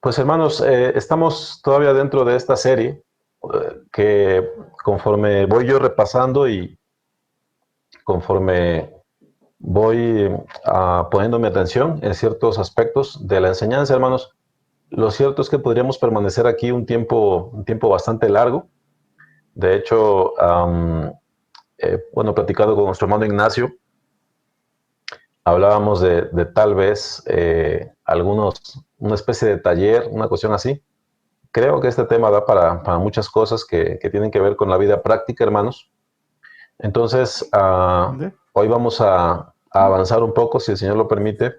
Pues hermanos, estamos todavía dentro de esta serie que conforme voy yo repasando y conforme voy poniendo mi atención en ciertos aspectos de la enseñanza, hermanos, lo cierto es que podríamos permanecer aquí un tiempo bastante largo. De hecho, bueno, platicado con nuestro hermano Ignacio, hablábamos de tal vez una especie de taller, una cuestión así. Creo que este tema da para muchas cosas que tienen que ver con la vida práctica, hermanos. Entonces, ¿Vale? hoy vamos a avanzar un poco, si el Señor lo permite,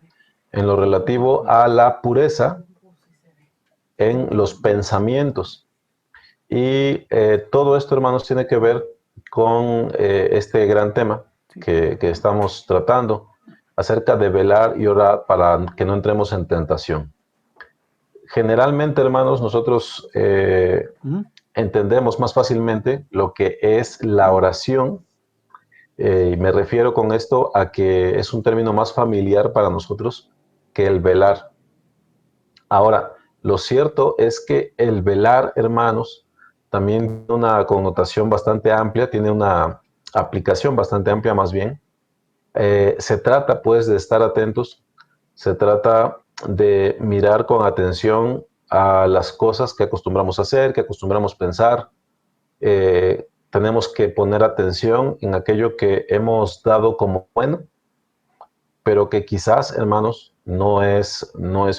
en lo relativo a la pureza en los pensamientos. Y todo esto, hermanos, tiene que ver con este gran tema Sí. que estamos tratando acerca de velar y orar para que no entremos en tentación. Generalmente, hermanos, nosotros Ujú. entendemos más fácilmente lo que es la oración. Y me refiero con esto a que es un término más familiar para nosotros que el velar. Ahora, lo cierto es que el velar, hermanos, también tiene una connotación bastante amplia, tiene una aplicación bastante amplia más bien. Se trata pues de estar atentos, se trata de mirar con atención a las cosas que acostumbramos a hacer, que acostumbramos pensar. Tenemos que poner atención en aquello que hemos dado como bueno, pero que quizás, hermanos, no es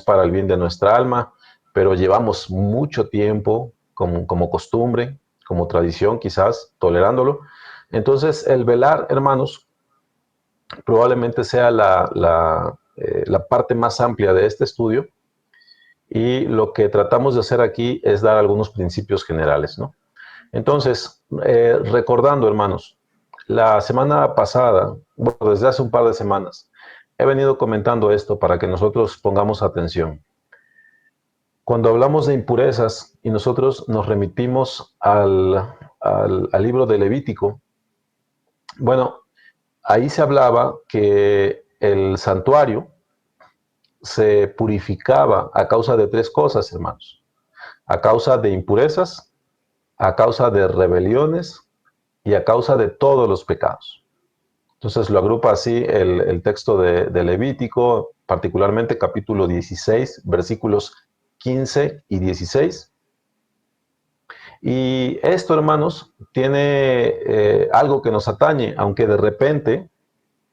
para el bien de nuestra alma, pero llevamos mucho tiempo como costumbre, como tradición, quizás, tolerándolo. Entonces, el velar, hermanos, probablemente sea la parte más amplia de este estudio, y lo que tratamos de hacer aquí es dar algunos principios generales, ¿no? Entonces, recordando, hermanos, la semana pasada, bueno, desde hace un par de semanas, he venido comentando esto para que nosotros pongamos atención. Cuando hablamos de impurezas y nosotros nos remitimos al libro de Levítico, bueno, ahí se hablaba que el santuario se purificaba a causa de tres cosas, hermanos. A causa de impurezas, a causa de rebeliones y a causa de todos los pecados. Entonces lo agrupa así el texto de Levítico, particularmente capítulo 16, versículos 15 y 16. Y esto, hermanos, tiene algo que nos atañe, aunque de repente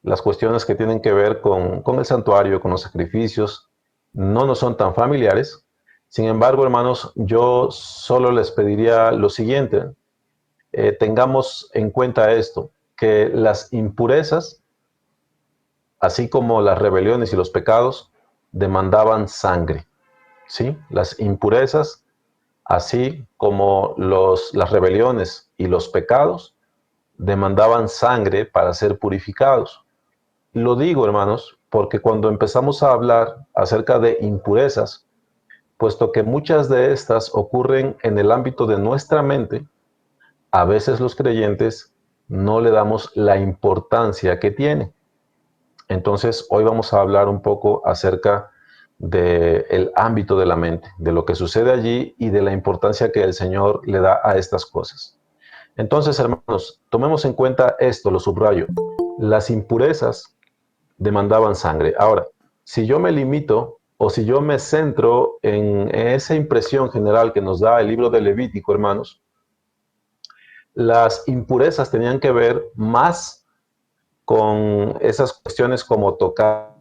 las cuestiones que tienen que ver con el santuario, con los sacrificios, no nos son tan familiares. Sin embargo, hermanos, yo solo les pediría lo siguiente: tengamos en cuenta esto, que las impurezas, así como las rebeliones y los pecados, demandaban sangre, ¿sí? Las impurezas, así como las rebeliones y los pecados, demandaban sangre para ser purificados. Lo digo, hermanos, porque cuando empezamos a hablar acerca de impurezas, puesto que muchas de estas ocurren en el ámbito de nuestra mente, a veces los creyentes no le damos la importancia que tiene. Entonces, hoy vamos a hablar un poco acerca del ámbito de la mente, de lo que sucede allí y de la importancia que el Señor le da a estas cosas. Entonces, hermanos, tomemos en cuenta esto, lo subrayo. Las impurezas demandaban sangre. Ahora, si yo me limito o si yo me centro en esa impresión general que nos da el libro de Levítico, hermanos, las impurezas tenían que ver más con esas cuestiones como tocar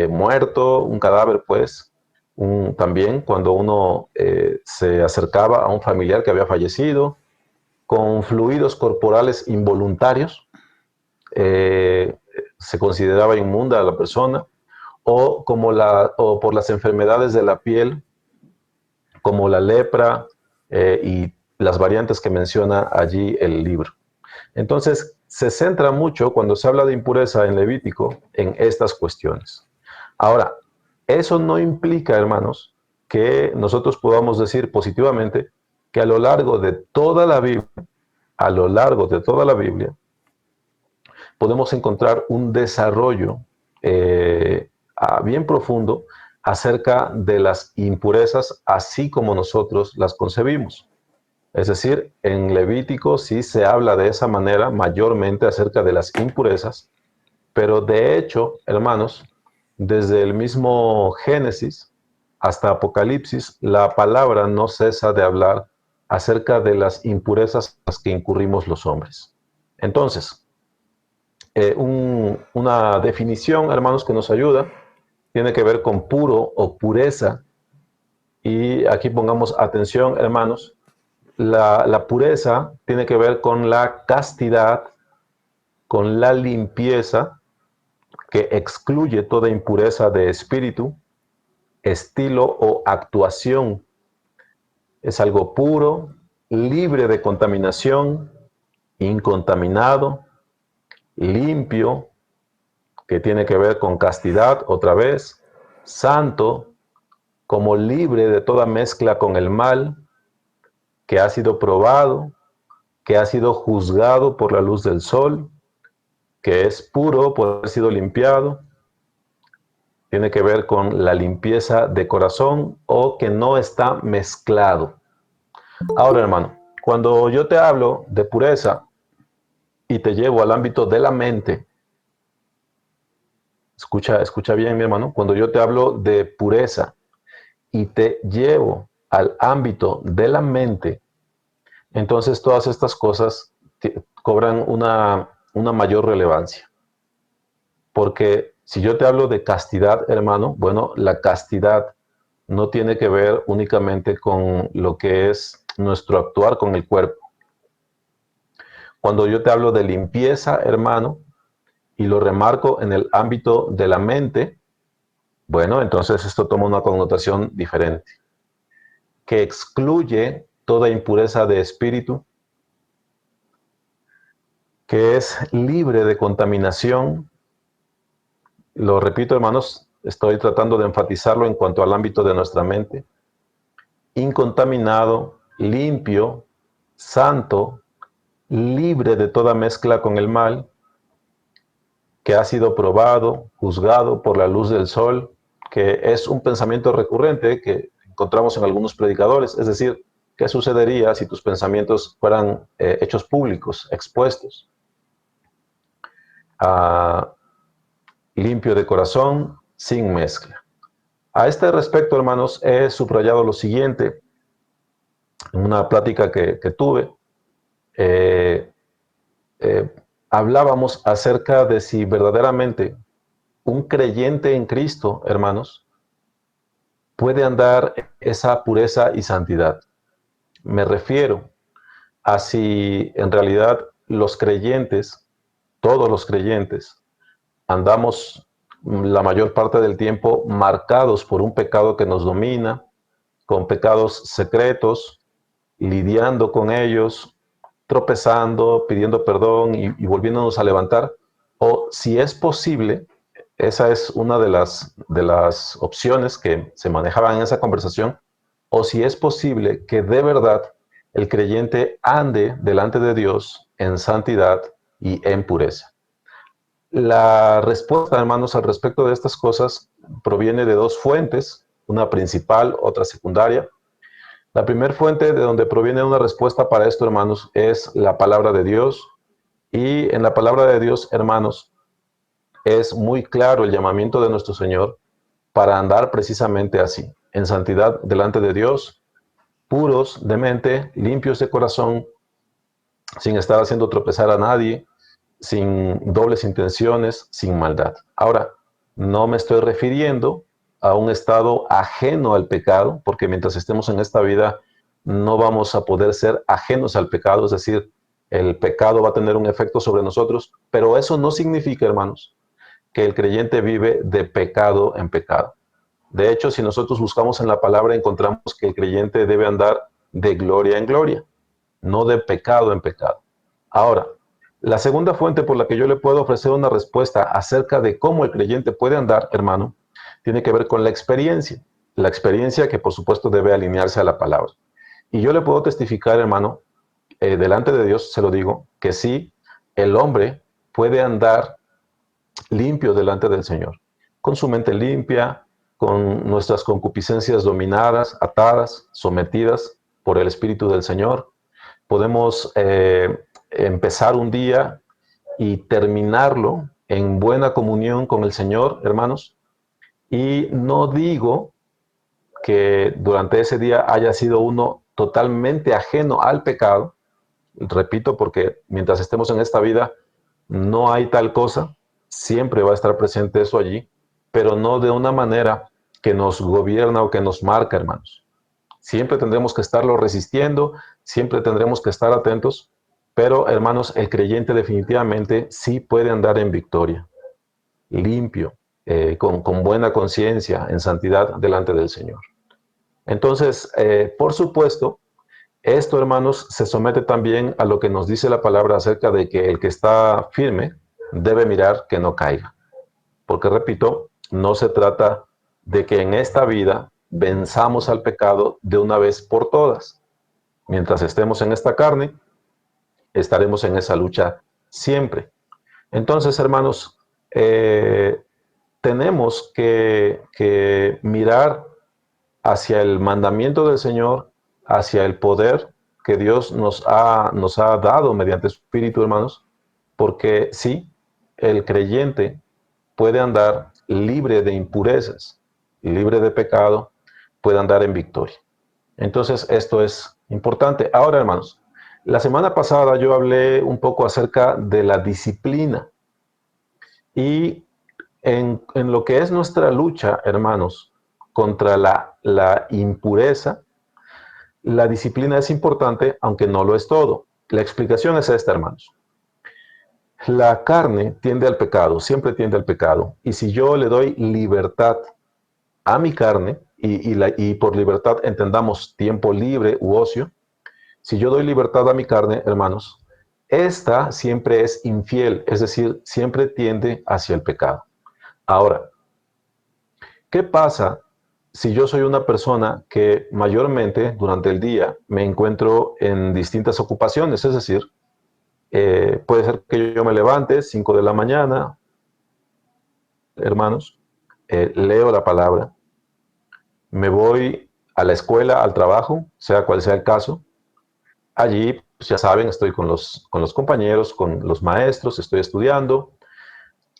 muerto, un cadáver, pues, también cuando uno se acercaba a un familiar que había fallecido, con fluidos corporales involuntarios, eh, se consideraba inmunda a la persona, o por las enfermedades de la piel, como la lepra y las variantes que menciona allí el libro. Entonces, se centra mucho cuando se habla de impureza en Levítico en estas cuestiones. Ahora, eso no implica, hermanos, que nosotros podamos decir positivamente que a lo largo de toda la Biblia, a lo largo de toda la Biblia, podemos encontrar un desarrollo bien profundo acerca de las impurezas así como nosotros las concebimos. Es decir, en Levítico sí se habla de esa manera mayormente acerca de las impurezas, pero de hecho, hermanos, desde el mismo Génesis hasta Apocalipsis, la palabra no cesa de hablar acerca de las impurezas a las que incurrimos los hombres. Entonces, una definición, hermanos, que nos ayuda, tiene que ver con puro o pureza. Y aquí pongamos atención, hermanos, la pureza tiene que ver con la castidad, con la limpieza, que excluye toda impureza de espíritu, estilo o actuación. Es algo puro, libre de contaminación, incontaminado, limpio, que tiene que ver con castidad, otra vez, santo, como libre de toda mezcla con el mal, que ha sido probado, que ha sido juzgado por la luz del sol, que es puro por haber sido limpiado, tiene que ver con la limpieza de corazón o que no está mezclado. Ahora, hermano, cuando yo te hablo de pureza y te llevo al ámbito de la mente, escucha bien, mi hermano, cuando yo te hablo de pureza y te llevo al ámbito de la mente, entonces todas estas cosas cobran una mayor relevancia. Porque si yo te hablo de castidad, hermano, bueno, la castidad no tiene que ver únicamente con lo que es nuestro actuar con el cuerpo. Cuando yo te hablo de limpieza, hermano, y lo remarco en el ámbito de la mente, bueno, entonces esto toma una connotación diferente, que excluye toda impureza de espíritu, que es libre de contaminación. Lo repito, hermanos, estoy tratando de enfatizarlo en cuanto al ámbito de nuestra mente. Incontaminado, limpio, santo, libre de toda mezcla con el mal, que ha sido probado, juzgado por la luz del sol, que es un pensamiento recurrente que encontramos en algunos predicadores. Es decir, ¿qué sucedería si tus pensamientos fueran hechos públicos, expuestos? Limpio de corazón, sin mezcla. A este respecto, hermanos, he subrayado lo siguiente en una plática que tuve. Hablábamos acerca de si verdaderamente un creyente en Cristo, hermanos, puede andar esa pureza y santidad. Me refiero a si en realidad los creyentes, todos los creyentes, andamos la mayor parte del tiempo marcados por un pecado que nos domina, con pecados secretos, lidiando con ellos, tropezando, pidiendo perdón y volviéndonos a levantar. O si es posible, esa es una de las opciones que se manejaban en esa conversación, o si es posible que de verdad el creyente ande delante de Dios en santidad y en pureza. La respuesta, hermanos, al respecto de estas cosas proviene de dos fuentes, una principal, otra secundaria. La primera fuente de donde proviene una respuesta para esto, hermanos, es la palabra de Dios. Y en la palabra de Dios, hermanos, es muy claro el llamamiento de nuestro Señor para andar precisamente así, en santidad delante de Dios, puros de mente, limpios de corazón, sin estar haciendo tropezar a nadie, sin dobles intenciones, sin maldad. Ahora, no me estoy refiriendo a un estado ajeno al pecado, porque mientras estemos en esta vida no vamos a poder ser ajenos al pecado, es decir, el pecado va a tener un efecto sobre nosotros, pero eso no significa, hermanos, que el creyente vive de pecado en pecado. De hecho, si nosotros buscamos en la palabra, encontramos que el creyente debe andar de gloria en gloria, no de pecado en pecado. Ahora, la segunda fuente por la que yo le puedo ofrecer una respuesta acerca de cómo el creyente puede andar, hermano, tiene que ver con la experiencia. La experiencia que por supuesto debe alinearse a la palabra. Y yo le puedo testificar, hermano, delante de Dios, se lo digo, que sí, el hombre puede andar limpio delante del Señor, con su mente limpia, con nuestras concupiscencias dominadas, atadas, sometidas por el Espíritu del Señor. Podemos empezar un día y terminarlo en buena comunión con el Señor, hermanos. Y no digo que durante ese día haya sido uno totalmente ajeno al pecado. Repito, porque mientras estemos en esta vida no hay tal cosa, siempre va a estar presente eso allí, pero no de una manera que nos gobierna o que nos marca, hermanos. Siempre tendremos que estarlo resistiendo, siempre tendremos que estar atentos, pero hermanos, el creyente definitivamente sí puede andar en victoria, limpio, con buena conciencia, en santidad delante del Señor. Entonces, por supuesto, esto, hermanos, se somete también a lo que nos dice la palabra acerca de que el que está firme debe mirar que no caiga. Porque, repito, no se trata de que en esta vida venzamos al pecado de una vez por todas. Mientras estemos en esta carne, estaremos en esa lucha siempre. Entonces, hermanos, tenemos que mirar hacia el mandamiento del Señor, hacia el poder que Dios nos ha dado mediante su Espíritu, hermanos, porque sí, el creyente puede andar libre de impurezas, libre de pecado, puede andar en victoria. Entonces, esto es importante. Ahora, hermanos, la semana pasada yo hablé un poco acerca de la disciplina y en lo que es nuestra lucha, hermanos, contra la impureza, la disciplina es importante, aunque no lo es todo. La explicación es esta, hermanos. La carne tiende al pecado, siempre tiende al pecado. Y si yo le doy libertad a mi carne, y por libertad entendamos tiempo libre u ocio, si yo doy libertad a mi carne, hermanos, esta siempre es infiel, es decir, siempre tiende hacia el pecado. Ahora, ¿qué pasa si yo soy una persona que mayormente durante el día me encuentro en distintas ocupaciones? Es decir, puede ser que yo me levante 5 de la mañana, hermanos, leo la palabra, me voy a la escuela, al trabajo, sea cual sea el caso. Allí, pues ya saben, estoy con los compañeros, con los maestros, estoy estudiando.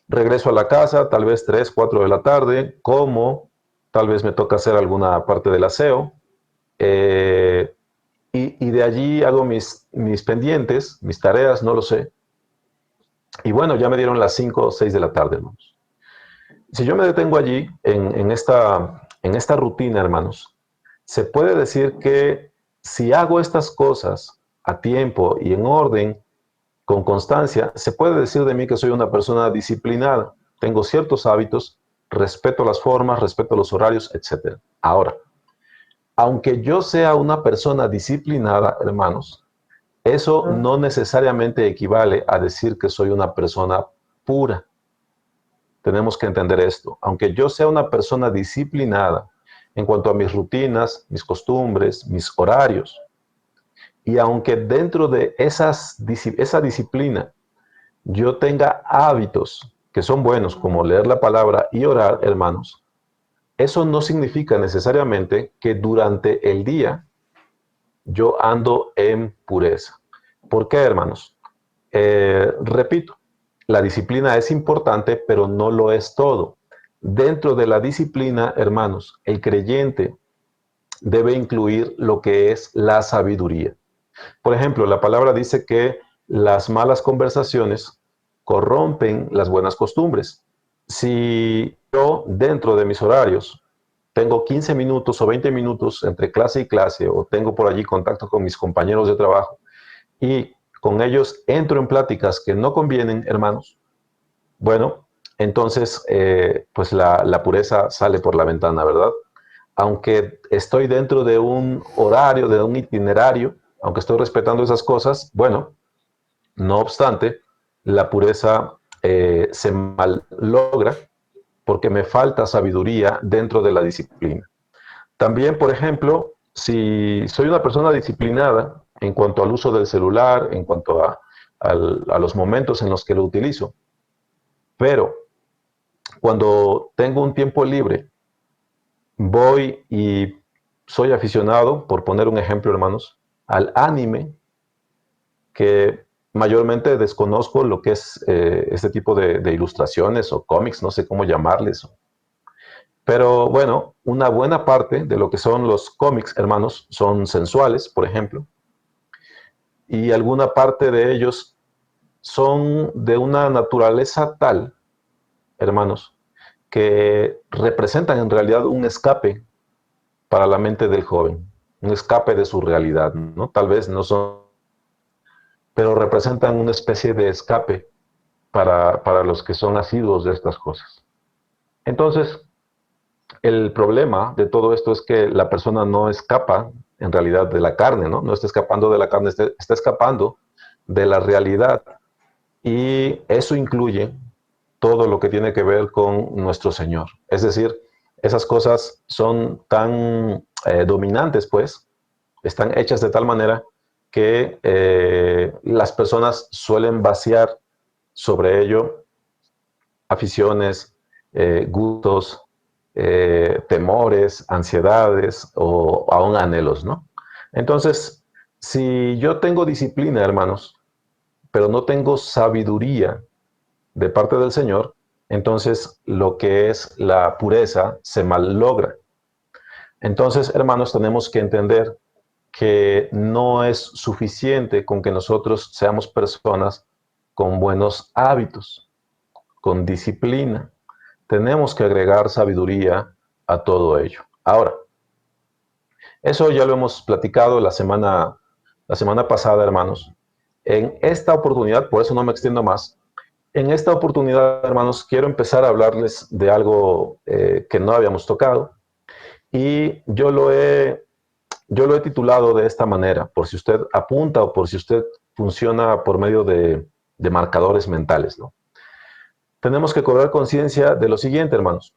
Regreso a la casa, tal vez 3, 4 de la tarde, como, tal vez me toca hacer alguna parte del aseo. eh, y de allí hago mis pendientes, mis tareas, no lo sé. Y bueno, ya me dieron las 5 o 6 de la tarde, hermanos. Si yo me detengo allí, en esta rutina, hermanos, se puede decir que si hago estas cosas a tiempo y en orden, con constancia, se puede decir de mí que soy una persona disciplinada. Tengo ciertos hábitos, respeto las formas, respeto los horarios, etc. Ahora, aunque yo sea una persona disciplinada, hermanos, eso no necesariamente equivale a decir que soy una persona pura. Tenemos que entender esto. Aunque yo sea una persona disciplinada en cuanto a mis rutinas, mis costumbres, mis horarios, y aunque dentro de esa disciplina yo tenga hábitos que son buenos, como leer la palabra y orar, hermanos, eso no significa necesariamente que durante el día yo ando en pureza. ¿Por qué, hermanos? Repito, la disciplina es importante, pero no lo es todo. Dentro de la disciplina, hermanos, el creyente debe incluir lo que es la sabiduría. Por ejemplo, la palabra dice que las malas conversaciones corrompen las buenas costumbres. Si yo dentro de mis horarios tengo 15 minutos o 20 minutos entre clase y clase, o tengo por allí contacto con mis compañeros de trabajo, y con ellos entro en pláticas que no convienen, hermanos, bueno, entonces pues la pureza sale por la ventana, ¿verdad? Aunque estoy dentro de un horario, de un itinerario, aunque estoy respetando esas cosas, bueno, no obstante, la pureza se mallogra porque me falta sabiduría dentro de la disciplina. También, por ejemplo, si soy una persona disciplinada en cuanto al uso del celular, en cuanto a los momentos en los que lo utilizo, pero cuando tengo un tiempo libre voy y soy aficionado, por poner un ejemplo, hermanos, al anime, que mayormente desconozco lo que es este tipo de ilustraciones o cómics, no sé cómo llamarles. Pero bueno, una buena parte de lo que son los cómics, hermanos, son sensuales, por ejemplo, y alguna parte de ellos son de una naturaleza tal, hermanos, que representan en realidad un escape para la mente del joven, un escape de su realidad, ¿no? Tal vez no son, pero representan una especie de escape para los que son asiduos de estas cosas. Entonces, el problema de todo esto es que la persona no escapa en realidad de la carne, ¿no? No está escapando de la carne, está escapando de la realidad. Y eso incluye todo lo que tiene que ver con nuestro Señor. Es decir, esas cosas son tan dominantes, pues, están hechas de tal manera que las personas suelen vaciar sobre ello aficiones, gustos, temores, ansiedades o aún anhelos, ¿no? Entonces, si yo tengo disciplina, hermanos, pero no tengo sabiduría de parte del Señor, entonces lo que es la pureza se mallogra. Entonces, hermanos, tenemos que entender que no es suficiente con que nosotros seamos personas con buenos hábitos, con disciplina. Tenemos que agregar sabiduría a todo ello. Ahora, eso ya lo hemos platicado la semana pasada, hermanos. En esta oportunidad, por eso no me extiendo más, en esta oportunidad, hermanos, quiero empezar a hablarles de algo que no habíamos tocado y yo lo he titulado de esta manera, por si usted apunta o por si usted funciona por medio de marcadores mentales, ¿no? Tenemos que cobrar conciencia de lo siguiente, hermanos.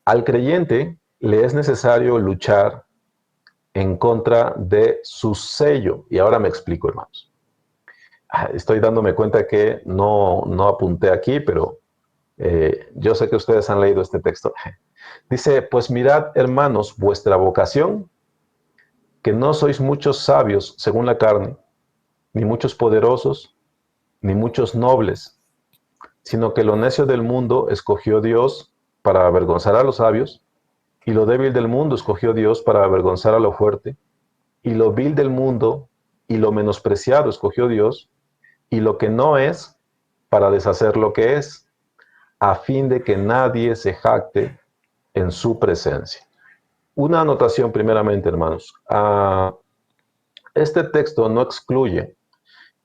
Al creyente le es necesario luchar en contra de su sello. Y ahora me explico, hermanos. Estoy dándome cuenta que no apunté aquí, pero yo sé que ustedes han leído este texto. Dice, pues mirad, hermanos, vuestra vocación, que no sois muchos sabios según la carne, ni muchos poderosos, ni muchos nobles, sino que lo necio del mundo escogió Dios para avergonzar a los sabios, y lo débil del mundo escogió Dios para avergonzar a lo fuerte, y lo vil del mundo y lo menospreciado escogió Dios, y lo que no es para deshacer lo que es, a fin de que nadie se jacte en su presencia. Una anotación primeramente, hermanos. Este texto no excluye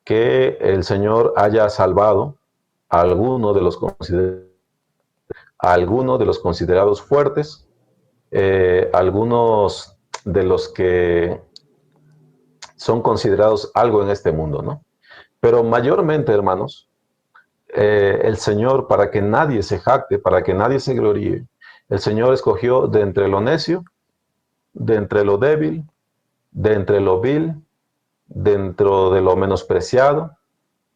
que el Señor haya salvado a alguno de los considerados fuertes, algunos de los que son considerados algo en este mundo, ¿no? Pero mayormente, hermanos, el Señor, para que nadie se jacte, para que nadie se gloríe, el Señor escogió de entre lo necio, de entre lo débil, de entre lo vil, dentro de lo menospreciado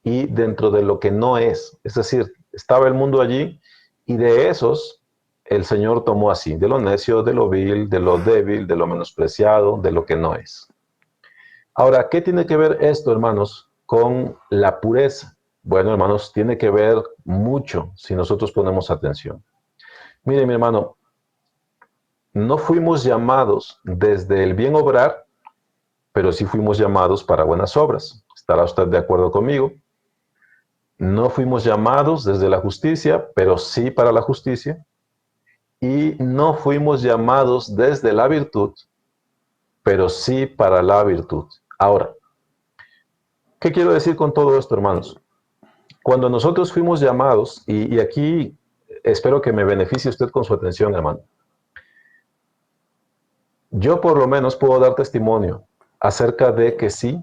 y dentro de lo que no es. Es decir, estaba el mundo allí y de esos el Señor tomó así, de lo necio, de lo vil, de lo débil, de lo menospreciado, de lo que no es. Ahora, ¿qué tiene que ver esto, hermanos, con la pureza? Bueno, hermanos, tiene que ver mucho si nosotros ponemos atención. Mire, mi hermano, no fuimos llamados desde el bien obrar, pero sí fuimos llamados para buenas obras. ¿Estará usted de acuerdo conmigo? No fuimos llamados desde la justicia, pero sí para la justicia. Y no fuimos llamados desde la virtud, pero sí para la virtud. Ahora, ¿qué quiero decir con todo esto, hermanos? Cuando nosotros fuimos llamados, y aquí espero que me beneficie usted con su atención, hermano. Yo por lo menos puedo dar testimonio acerca de que sí,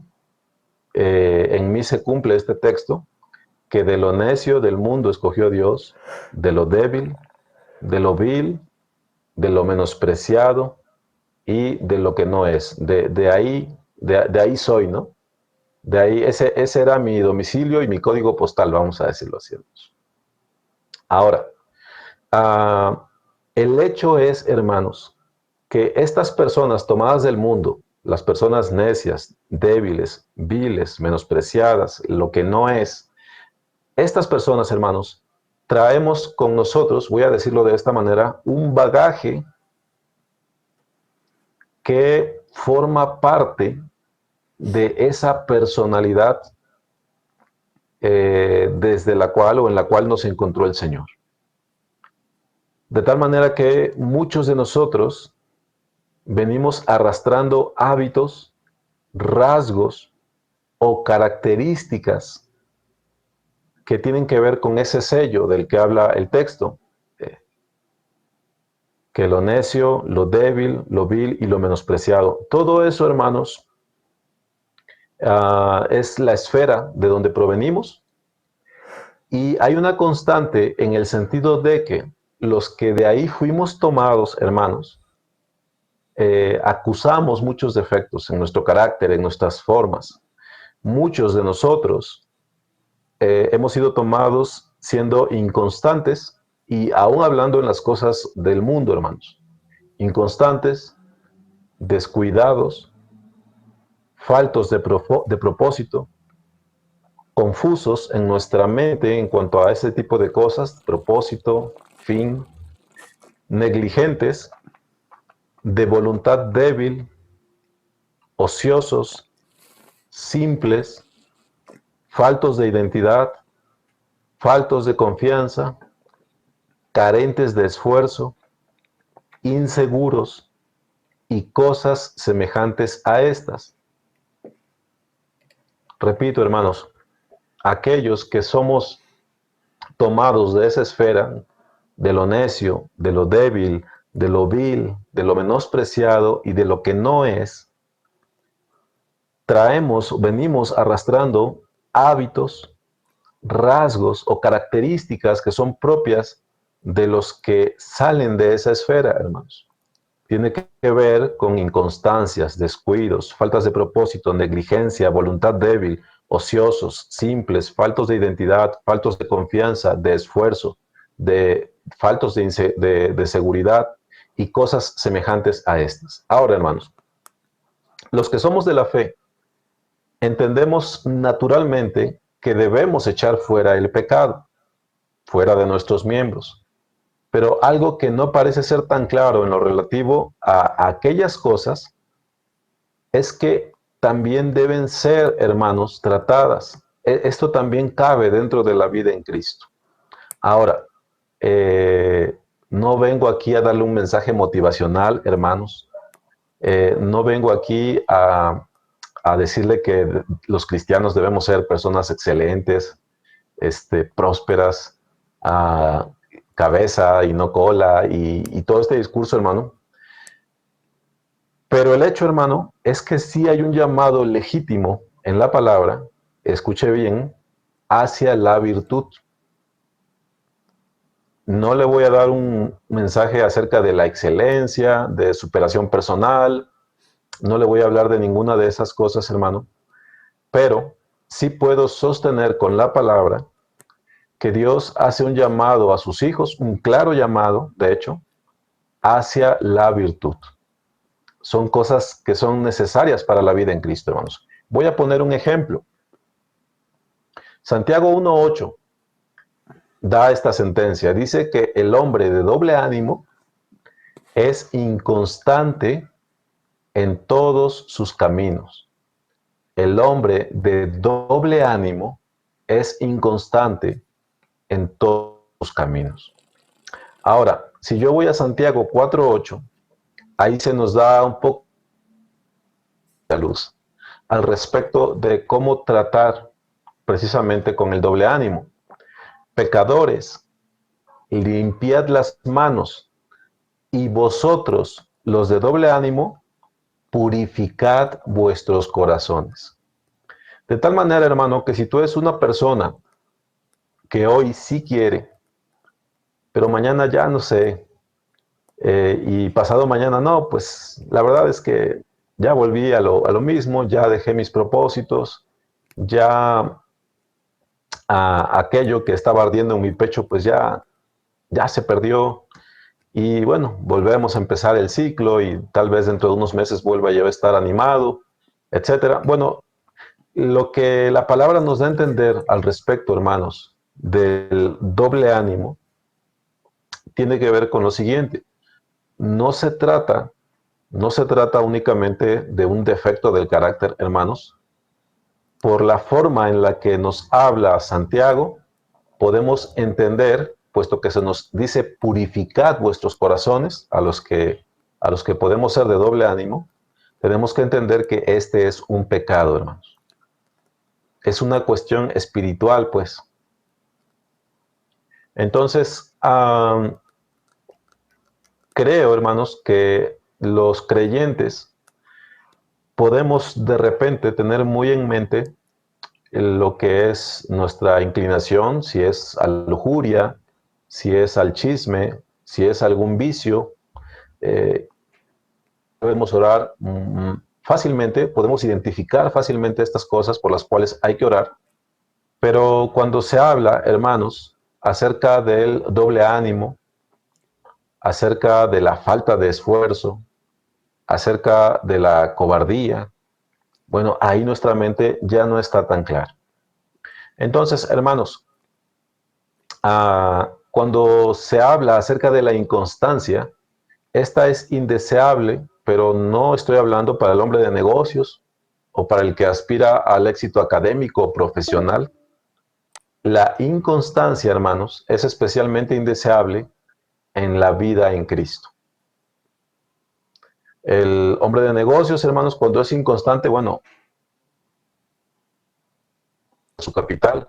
en mí se cumple este texto, que de lo necio del mundo escogió Dios, de lo débil, de lo vil, de lo menospreciado y de lo que no es. De ahí soy, ¿no? De ahí, ese era mi domicilio y mi código postal, vamos a decirlo así. Ahora, el hecho es, hermanos, que estas personas tomadas del mundo, las personas necias, débiles, viles, menospreciadas, lo que no es, estas personas, hermanos, traemos con nosotros, voy a decirlo de esta manera, un bagaje que forma parte de esa personalidad desde la cual o en la cual nos encontró el Señor. De tal manera que muchos de nosotros venimos arrastrando hábitos, rasgos o características que tienen que ver con ese sello del que habla el texto, que lo necio, lo débil, lo vil y lo menospreciado. Todo eso, hermanos, es la esfera de donde provenimos, y hay una constante en el sentido de que los que de ahí fuimos tomados, hermanos, acusamos muchos defectos en nuestro carácter, en nuestras formas. Muchos de nosotros hemos sido tomados siendo inconstantes y aún hablando en las cosas del mundo, hermanos. Inconstantes, descuidados, faltos de propósito, confusos en nuestra mente en cuanto a ese tipo de cosas, propósito, fin, negligentes, de voluntad débil, ociosos, simples, faltos de identidad, faltos de confianza, carentes de esfuerzo, inseguros y cosas semejantes a estas. Repito, hermanos, aquellos que somos tomados de esa esfera, de lo necio, de lo débil, de lo vil, de lo menospreciado y de lo que no es, venimos arrastrando hábitos, rasgos o características que son propias de los que salen de esa esfera, hermanos. Tiene que ver con inconstancias, descuidos, faltas de propósito, negligencia, voluntad débil, ociosos, simples, faltos de identidad, faltos de confianza, de esfuerzo, faltos de seguridad y cosas semejantes a estas. Ahora, hermanos, los que somos de la fe, entendemos naturalmente que debemos echar fuera el pecado, fuera de nuestros miembros. Pero algo que no parece ser tan claro en lo relativo a aquellas cosas es que también deben ser, hermanos, tratadas. Esto también cabe dentro de la vida en Cristo. Ahora, no vengo aquí a darle un mensaje motivacional, hermanos. No vengo aquí a decirle que los cristianos debemos ser personas excelentes, prósperas, cabeza y no cola, y todo este discurso, hermano. Pero el hecho, hermano, es que sí hay un llamado legítimo en la palabra, escuche bien, hacia la virtud. No le voy a dar un mensaje acerca de la excelencia, de superación personal, no le voy a hablar de ninguna de esas cosas, hermano, pero sí puedo sostener con la palabra que Dios hace un llamado a sus hijos, un claro llamado, de hecho, hacia la virtud. Son cosas que son necesarias para la vida en Cristo, hermanos. Voy a poner un ejemplo. Santiago 1:8 da esta sentencia. Dice que el hombre de doble ánimo es inconstante en todos sus caminos. El hombre de doble ánimo es inconstante en todos sus caminos. Ahora, si yo voy a Santiago 4:8, ahí se nos da un poco de luz al respecto de cómo tratar precisamente con el doble ánimo. Pecadores, limpiad las manos, y vosotros, los de doble ánimo, purificad vuestros corazones. De tal manera, hermano, que si tú eres una persona que hoy sí quiere, pero mañana ya no sé, y pasado mañana no, pues la verdad es que ya volví a lo mismo, ya dejé mis propósitos, ya aquello que estaba ardiendo en mi pecho, pues ya se perdió, y bueno, volvemos a empezar el ciclo y tal vez dentro de unos meses vuelva yo a estar animado, etcétera. Bueno, lo que la palabra nos da a entender al respecto, hermanos, del doble ánimo, tiene que ver con lo siguiente. No se trata, no se trata únicamente de un defecto del carácter, hermanos. Por la forma en la que nos habla Santiago, podemos entender, puesto que se nos dice purificad vuestros corazones, a los que podemos ser de doble ánimo, tenemos que entender que este es un pecado, hermanos. Es una cuestión espiritual, pues. Entonces, creo, hermanos, que los creyentes podemos de repente tener muy en mente lo que es nuestra inclinación, si es a la lujuria, si es al chisme, si es algún vicio. eh, Podemos orar fácilmente, podemos identificar fácilmente estas cosas por las cuales hay que orar, pero cuando se habla, hermanos, acerca del doble ánimo, acerca de la falta de esfuerzo, acerca de la cobardía, bueno, ahí nuestra mente ya no está tan clara. Entonces, hermanos, cuando se habla acerca de la inconstancia, esta es indeseable, pero no estoy hablando para el hombre de negocios o para el que aspira al éxito académico o profesional. La inconstancia, hermanos, es especialmente indeseable en la vida en Cristo. El hombre de negocios, hermanos, cuando es inconstante, bueno, su capital,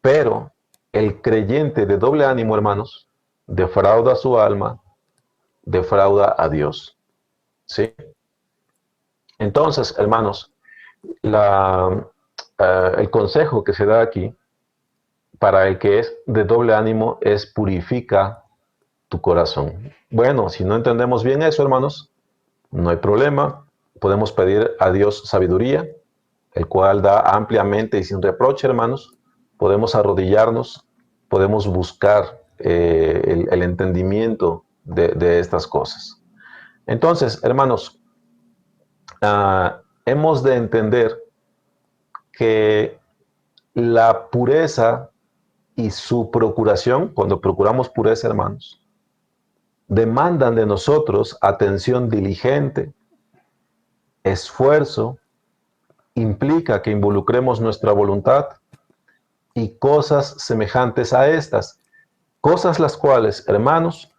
pero el creyente de doble ánimo, hermanos, defrauda su alma, defrauda a Dios. ¿Sí? Entonces, hermanos, el consejo que se da aquí para el que es de doble ánimo es purifica tu corazón. Bueno, si no entendemos bien eso, hermanos, no hay problema. Podemos pedir a Dios sabiduría, el cual da ampliamente y sin reproche, hermanos. Podemos arrodillarnos, podemos buscar el entendimiento de estas cosas. Entonces, hermanos, hemos de entender que la pureza y su procuración, cuando procuramos pureza, hermanos, demandan de nosotros atención diligente, esfuerzo, implica que involucremos nuestra voluntad y cosas semejantes a estas, cosas las cuales, hermanos,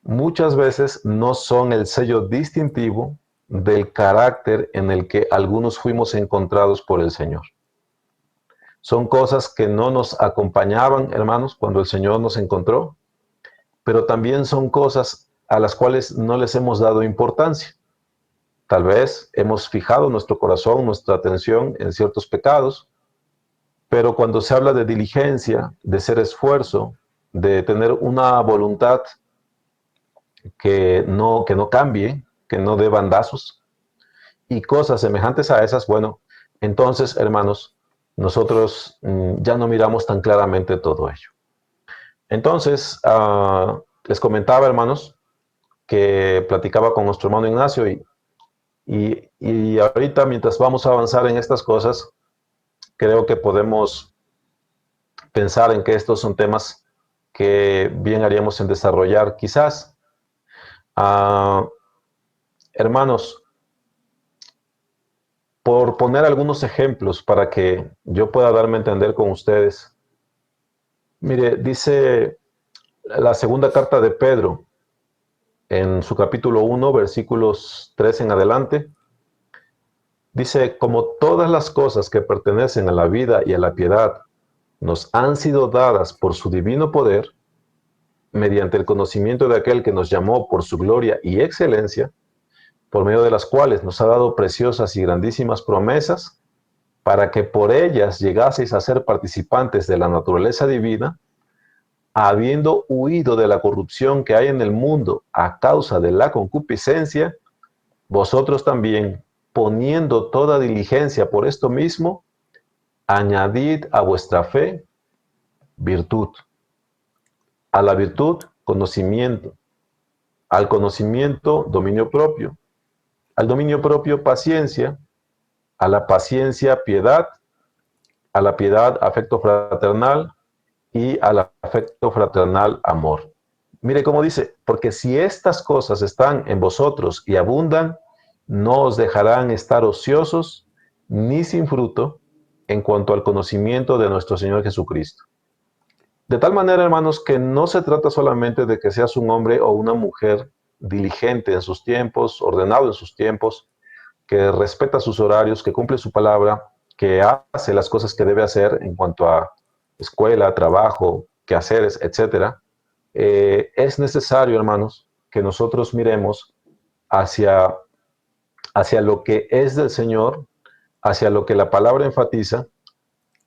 muchas veces no son el sello distintivo del carácter en el que algunos fuimos encontrados por el Señor. Son cosas que no nos acompañaban, hermanos, cuando el Señor nos encontró, pero también son cosas a las cuales no les hemos dado importancia. Tal vez hemos fijado nuestro corazón, nuestra atención en ciertos pecados, pero cuando se habla de diligencia, de hacer esfuerzo, de tener una voluntad que no cambie, que no dé bandazos y cosas semejantes a esas, bueno, entonces, hermanos, nosotros ya no miramos tan claramente todo ello. Entonces, les comentaba, hermanos, que platicaba con nuestro hermano Ignacio y ahorita, mientras vamos a avanzar en estas cosas, creo que podemos pensar en que estos son temas que bien haríamos en desarrollar. Quizás, hermanos, por poner algunos ejemplos para que yo pueda darme a entender con ustedes. Mire, dice la segunda carta de Pedro, en su capítulo 1, versículos 3 en adelante, dice, como todas las cosas que pertenecen a la vida y a la piedad nos han sido dadas por su divino poder, mediante el conocimiento de aquel que nos llamó por su gloria y excelencia, por medio de las cuales nos ha dado preciosas y grandísimas promesas, para que por ellas llegaseis a ser participantes de la naturaleza divina, habiendo huido de la corrupción que hay en el mundo a causa de la concupiscencia, vosotros también, poniendo toda diligencia por esto mismo, añadid a vuestra fe virtud, a la virtud conocimiento, Al conocimiento, dominio propio. Al dominio propio, paciencia. A la paciencia, piedad. A la piedad, afecto fraternal. Y al afecto fraternal, amor. Mire cómo dice, porque si estas cosas están en vosotros y abundan, no os dejarán estar ociosos ni sin fruto en cuanto al conocimiento de nuestro Señor Jesucristo. De tal manera, hermanos, que no se trata solamente de que seas un hombre o una mujer diligente en sus tiempos, ordenado en sus tiempos, que respeta sus horarios, que cumple su palabra, que hace las cosas que debe hacer en cuanto a escuela, trabajo, quehaceres, etcétera. Es necesario, hermanos, que nosotros miremos hacia, hacia lo que es del Señor, hacia lo que la palabra enfatiza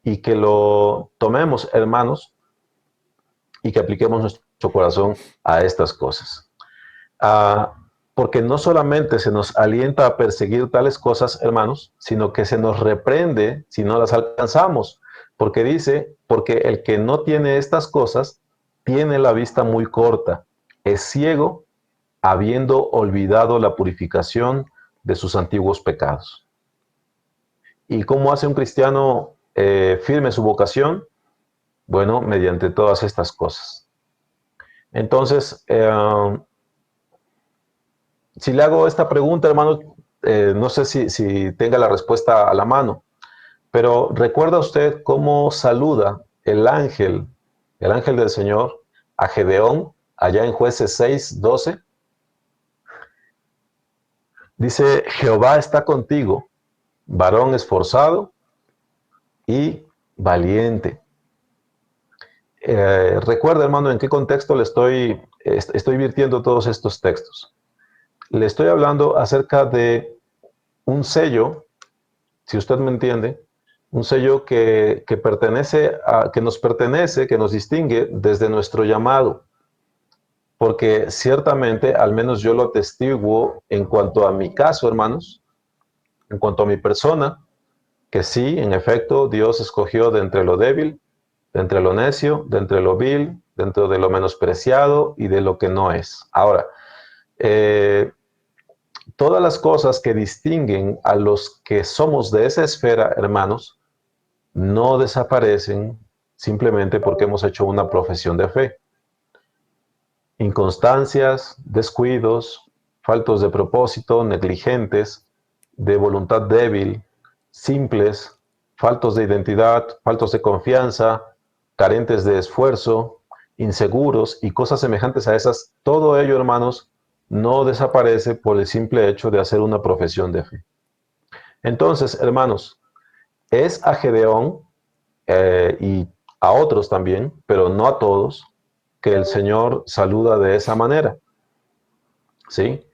y que lo tomemos, hermanos, y que apliquemos nuestro corazón a estas cosas. Ah, porque no solamente se nos alienta a perseguir tales cosas, hermanos, sino que se nos reprende si no las alcanzamos. Porque dice, porque el que no tiene estas cosas tiene la vista muy corta, es ciego, habiendo olvidado la purificación de sus antiguos pecados. ¿Y cómo hace un cristiano firme su vocación? Bueno, mediante todas estas cosas. Entonces, si le hago esta pregunta, hermano, no sé si tenga la respuesta a la mano, pero ¿recuerda usted cómo saluda el ángel del Señor, a Gedeón, allá en Jueces 6:12? Dice, Jehová está contigo, varón esforzado y valiente. Recuerda, hermano, en qué contexto le estoy virtiendo todos estos textos. Le estoy hablando acerca de un sello, si usted me entiende, un sello que nos pertenece, que nos distingue desde nuestro llamado. Porque ciertamente, al menos yo lo atestiguo en cuanto a mi caso, hermanos, en cuanto a mi persona, que sí, en efecto, Dios escogió de entre lo débil, de entre lo necio, de entre lo vil, dentro de lo menospreciado y de lo que no es. Ahora, eh, todas las cosas que distinguen a los que somos de esa esfera, hermanos, no desaparecen simplemente porque hemos hecho una profesión de fe. Inconstancias, descuidos, faltos de propósito, negligentes, de voluntad débil, simples, faltos de identidad, faltos de confianza, carentes de esfuerzo, inseguros y cosas semejantes a esas, todo ello, hermanos, no desaparece por el simple hecho de hacer una profesión de fe. Entonces, hermanos, es a Gedeón y a otros también, pero no a todos, que el Señor saluda de esa manera, ¿sí?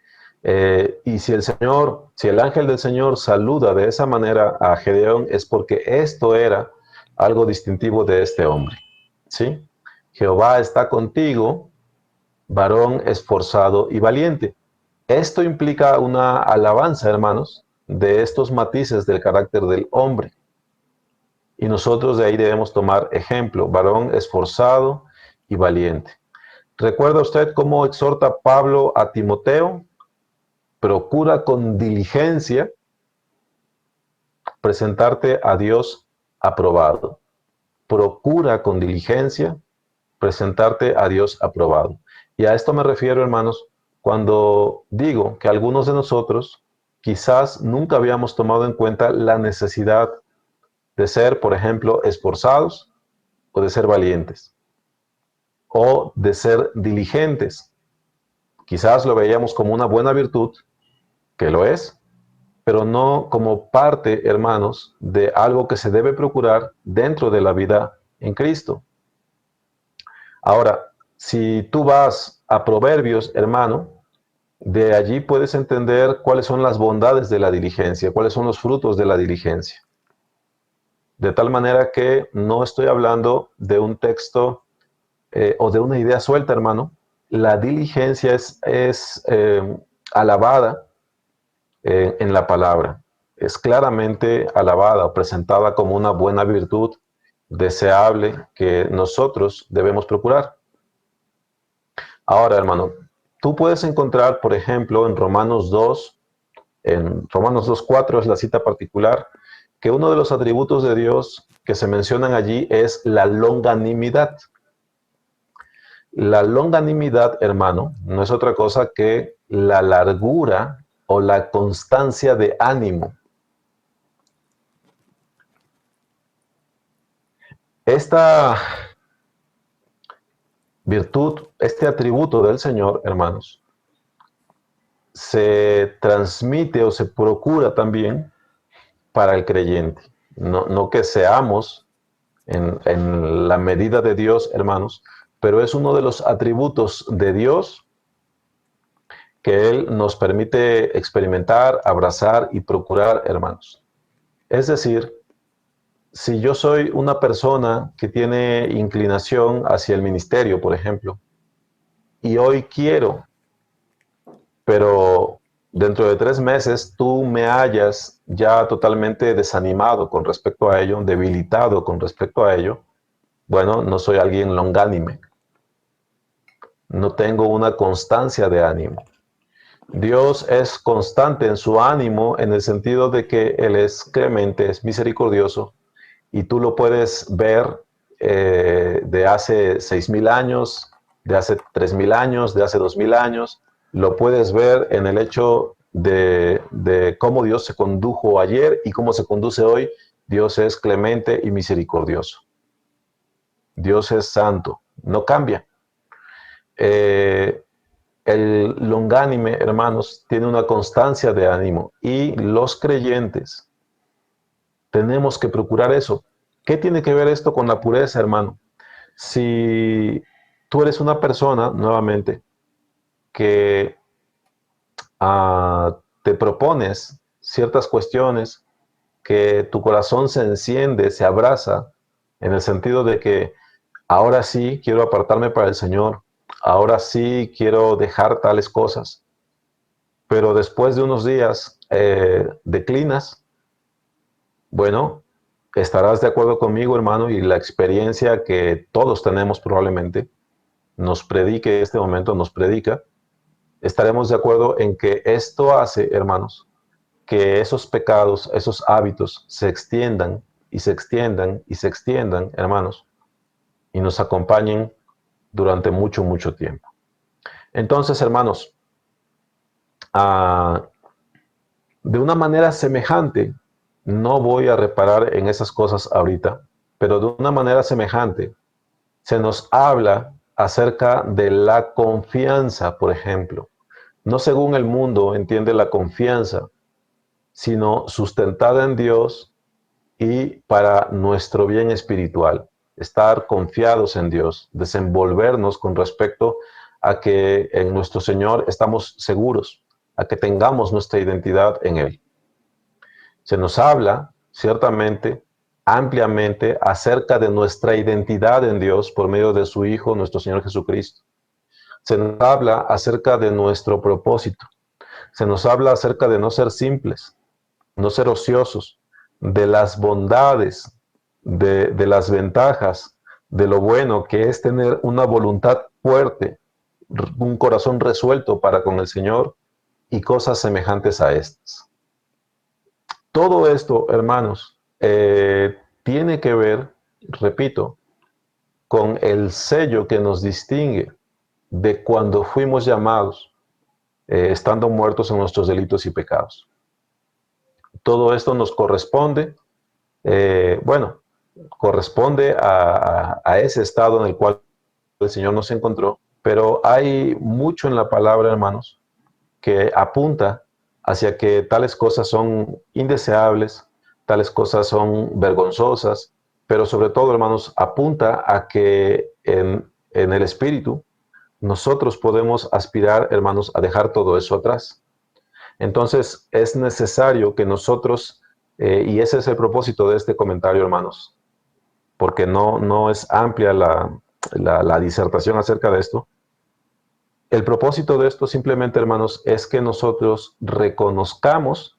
Y si el ángel del Señor saluda de esa manera a Gedeón, es porque esto era algo distintivo de este hombre, ¿sí? Jehová está contigo, varón esforzado y valiente. Esto implica una alabanza, hermanos, de estos matices del carácter del hombre. Y nosotros de ahí debemos tomar ejemplo, varón esforzado y valiente. ¿Recuerda usted cómo exhorta Pablo a Timoteo? Procura con diligencia presentarte a Dios aprobado. Procura con diligencia presentarte a Dios aprobado. Y a esto me refiero, hermanos, cuando digo que algunos de nosotros quizás nunca habíamos tomado en cuenta la necesidad de ser, por ejemplo, esforzados o de ser valientes o de ser diligentes. Quizás lo veíamos como una buena virtud, que lo es, pero no como parte, hermanos, de algo que se debe procurar dentro de la vida en Cristo. Ahora, si tú vas a Proverbios, hermano, de allí puedes entender cuáles son las bondades de la diligencia, cuáles son los frutos de la diligencia. De tal manera que no estoy hablando de un texto o de una idea suelta, hermano. La diligencia es alabada en la palabra. Es claramente alabada o presentada como una buena virtud deseable que nosotros debemos procurar. Ahora, hermano, Tú puedes encontrar, por ejemplo, en Romanos 2:4 es la cita particular, que uno de los atributos de Dios que se mencionan allí es la longanimidad. La longanimidad, hermano, no es otra cosa que la largura o la constancia de ánimo. Esta virtud, este atributo del Señor, hermanos, se transmite o se procura también para el creyente. No que seamos en la medida de Dios, hermanos, pero es uno de los atributos de Dios que Él nos permite experimentar, abrazar y procurar, hermanos. Es decir, si yo soy una persona que tiene inclinación hacia el ministerio, por ejemplo, y hoy quiero, pero dentro de 3 meses tú me hayas ya totalmente desanimado con respecto a ello, debilitado con respecto a ello, bueno, no soy alguien longánime, no tengo una constancia de ánimo. Dios es constante en su ánimo en el sentido de que Él es clemente, es misericordioso, y tú lo puedes ver de hace 6,000 años, de hace 3,000 años, de hace 2,000 años, lo puedes ver en el hecho de cómo Dios se condujo ayer y cómo se conduce hoy. Dios es clemente y misericordioso. Dios es santo, no cambia. El longánime, hermanos, tiene una constancia de ánimo y los creyentes tenemos que procurar eso. ¿Qué tiene que ver esto con la pureza, hermano? Si tú eres una persona, nuevamente, que te propones ciertas cuestiones, que tu corazón se enciende, se abraza, en el sentido de que ahora sí quiero apartarme para el Señor, ahora sí quiero dejar tales cosas, pero después de unos días declinas, bueno, estarás de acuerdo conmigo, hermano, y la experiencia que todos tenemos probablemente nos predique, este momento nos predica, estaremos de acuerdo en que esto hace, hermanos, que esos pecados, esos hábitos se extiendan y se extiendan y se extiendan, hermanos, y nos acompañen durante mucho, mucho tiempo. Entonces, hermanos, ah, de una manera semejante, no voy a reparar en esas cosas ahorita, pero de una manera semejante, se nos habla acerca de la confianza, por ejemplo. No según el mundo entiende la confianza, sino sustentada en Dios y para nuestro bien espiritual. Estar confiados en Dios, desenvolvernos con respecto a que en nuestro Señor estamos seguros, a que tengamos nuestra identidad en Él. Se nos habla, ciertamente, ampliamente acerca de nuestra identidad en Dios por medio de su Hijo, nuestro Señor Jesucristo. Se nos habla acerca de nuestro propósito. Se nos habla acerca de no ser simples, no ser ociosos, de las bondades, de las ventajas, de lo bueno que es tener una voluntad fuerte, un corazón resuelto para con el Señor y cosas semejantes a estas. Todo esto, hermanos, tiene que ver, repito, con el sello que nos distingue de cuando fuimos llamados, estando muertos en nuestros delitos y pecados. Todo esto nos corresponde, bueno, corresponde a ese estado en el cual el Señor nos encontró, pero hay mucho en la palabra, hermanos, que apunta hacia que tales cosas son indeseables, tales cosas son vergonzosas, pero sobre todo, hermanos, apunta a que en el Espíritu nosotros podemos aspirar, hermanos, a dejar todo eso atrás. Entonces, es necesario que nosotros, y ese es el propósito de este comentario, hermanos, porque no es amplia la disertación acerca de esto. El propósito de esto simplemente, hermanos, es que nosotros reconozcamos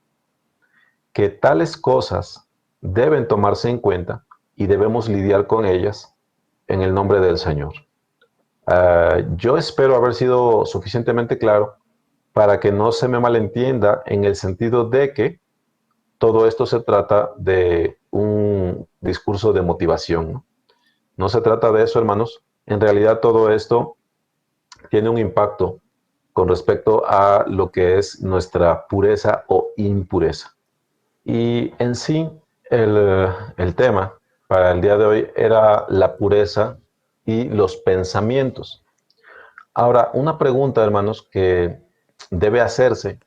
que tales cosas deben tomarse en cuenta y debemos lidiar con ellas en el nombre del Señor. Yo espero haber sido suficientemente claro para que no se me malentienda en el sentido de que todo esto se trata de un discurso de motivación, ¿no? No se trata de eso, hermanos. En realidad todo esto tiene un impacto con respecto a lo que es nuestra pureza o impureza. Y en sí, el tema para el día de hoy era la pureza y los pensamientos. Ahora, una pregunta, hermanos, que debe hacerse,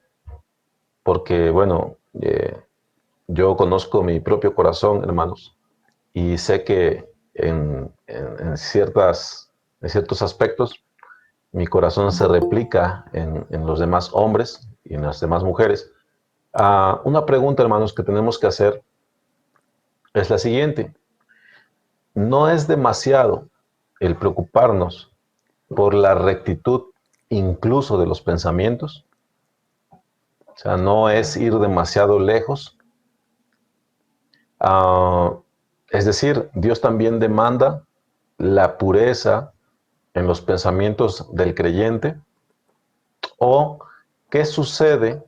porque, bueno, yo conozco mi propio corazón, hermanos, y sé que en ciertos aspectos mi corazón se replica en los demás hombres y en las demás mujeres. Una pregunta, hermanos, que tenemos que hacer es la siguiente. ¿No es demasiado el preocuparnos por la rectitud incluso de los pensamientos? O sea, no es ir demasiado lejos. Ah, es decir, Dios también demanda la pureza en los pensamientos del creyente. ¿O qué sucede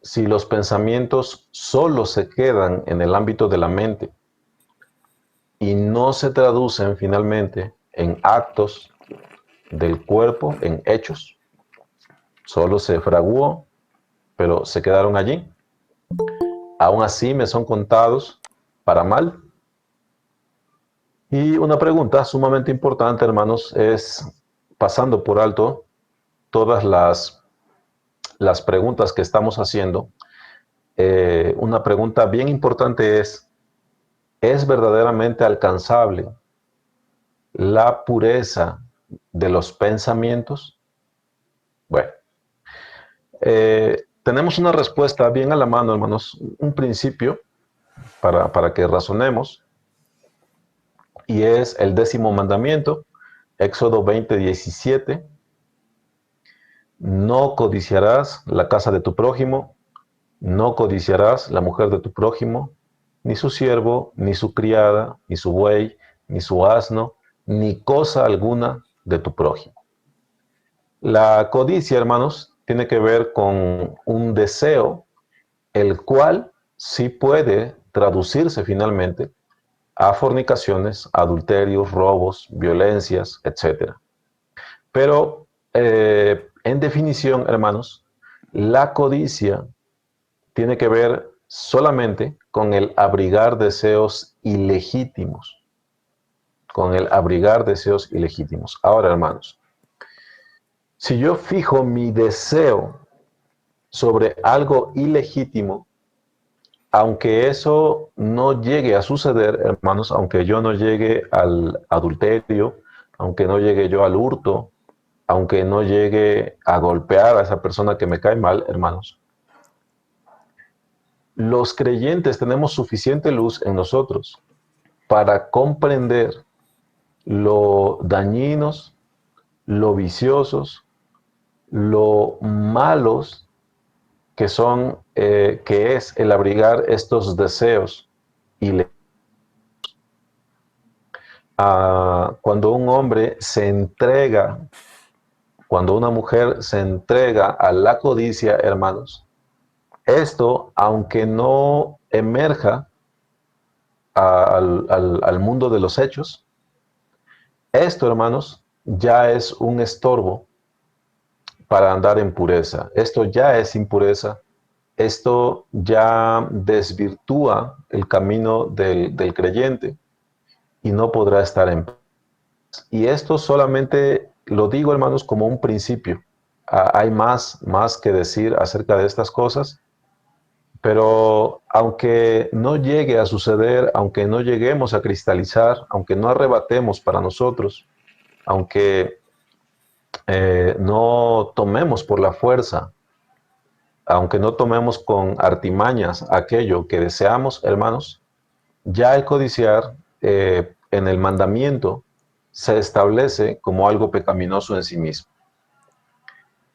si los pensamientos solo se quedan en el ámbito de la mente y no se traducen finalmente en actos del cuerpo, en hechos? Solo se fraguó, pero se quedaron allí. Aún así me son contados para mal. Y una pregunta sumamente importante, hermanos, es, pasando por alto todas las preguntas que estamos haciendo, una pregunta bien importante ¿es verdaderamente alcanzable la pureza de los pensamientos? Bueno, tenemos una respuesta bien a la mano, hermanos, un principio para que razonemos, y es el 10º mandamiento, Éxodo 20:17. No codiciarás la casa de tu prójimo, no codiciarás la mujer de tu prójimo, ni su siervo, ni su criada, ni su buey, ni su asno, ni cosa alguna de tu prójimo. La codicia, hermanos, tiene que ver con un deseo, el cual sí puede traducirse finalmente a fornicaciones, adulterios, robos, violencias, etc. Pero, en definición, hermanos, la codicia tiene que ver solamente con el abrigar deseos ilegítimos, con el abrigar deseos ilegítimos. Ahora, hermanos, si yo fijo mi deseo sobre algo ilegítimo, aunque eso no llegue a suceder, hermanos, aunque yo no llegue al adulterio, aunque no llegue yo al hurto, aunque no llegue a golpear a esa persona que me cae mal, hermanos, los creyentes tenemos suficiente luz en nosotros para comprender lo dañinos, lo viciosos, lo malos que es el abrigar estos deseos. Y cuando un hombre se entrega, cuando una mujer se entrega a la codicia, hermanos, esto, aunque no emerja al mundo de los hechos, esto, hermanos, ya es un estorbo para andar en pureza. Esto ya es impureza. Esto ya desvirtúa el camino del creyente y no podrá estar en paz. Y esto solamente lo digo, hermanos, como un principio. Hay más que decir acerca de estas cosas, pero aunque no llegue a suceder, aunque no lleguemos a cristalizar, aunque no arrebatemos para nosotros, aunque no tomemos por la fuerza, aunque no tomemos con artimañas aquello que deseamos, hermanos, ya el codiciar en el mandamiento se establece como algo pecaminoso en sí mismo.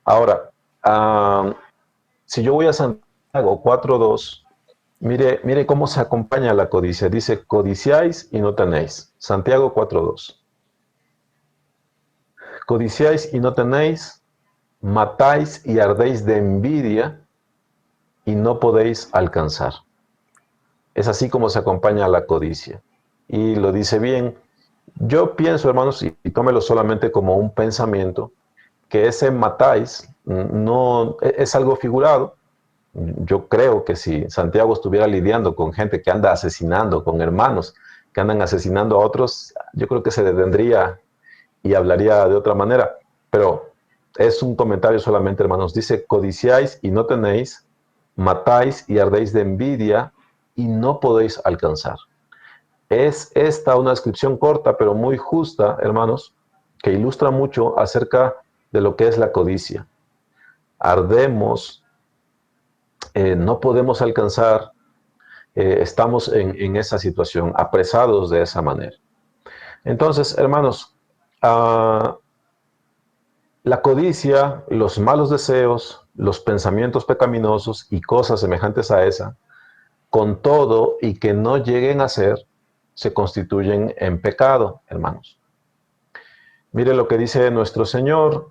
Ahora, si yo voy a Santiago 4:2, mire cómo se acompaña la codicia. Dice, codiciáis y no tenéis. Santiago 4:2. Codiciáis y no tenéis, matáis y ardéis de envidia y no podéis alcanzar. Es así como se acompaña a la codicia. Y lo dice bien. Yo pienso, hermanos, y tómelo solamente como un pensamiento, que ese matáis no es algo figurado. Yo creo que si Santiago estuviera lidiando con gente que anda asesinando, con hermanos que andan asesinando a otros, yo creo que se detendría y hablaría de otra manera. Pero es un comentario solamente, hermanos. Dice, codiciáis y no tenéis, matáis y ardéis de envidia y no podéis alcanzar. Es esta una descripción corta, pero muy justa, hermanos, que ilustra mucho acerca de lo que es la codicia. Ardemos, no podemos alcanzar, estamos en esa situación, apresados de esa manera. Entonces, hermanos, la codicia, los malos deseos, los pensamientos pecaminosos y cosas semejantes a esa, con todo y que no lleguen a ser, se constituyen en pecado, hermanos. Mire lo que dice nuestro Señor.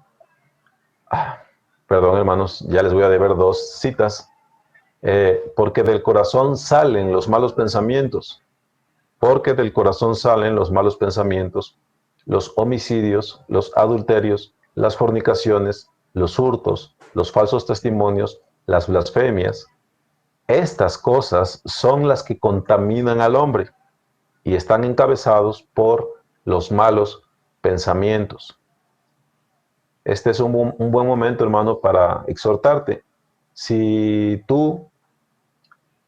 Perdón, hermanos, ya les voy a deber dos citas. Porque del corazón salen los malos pensamientos. Porque del corazón salen los malos pensamientos, los homicidios, los adulterios, las fornicaciones, los hurtos, los falsos testimonios, las blasfemias. Estas cosas son las que contaminan al hombre y están encabezados por los malos pensamientos. Este es un buen momento, hermano, para exhortarte. Si tú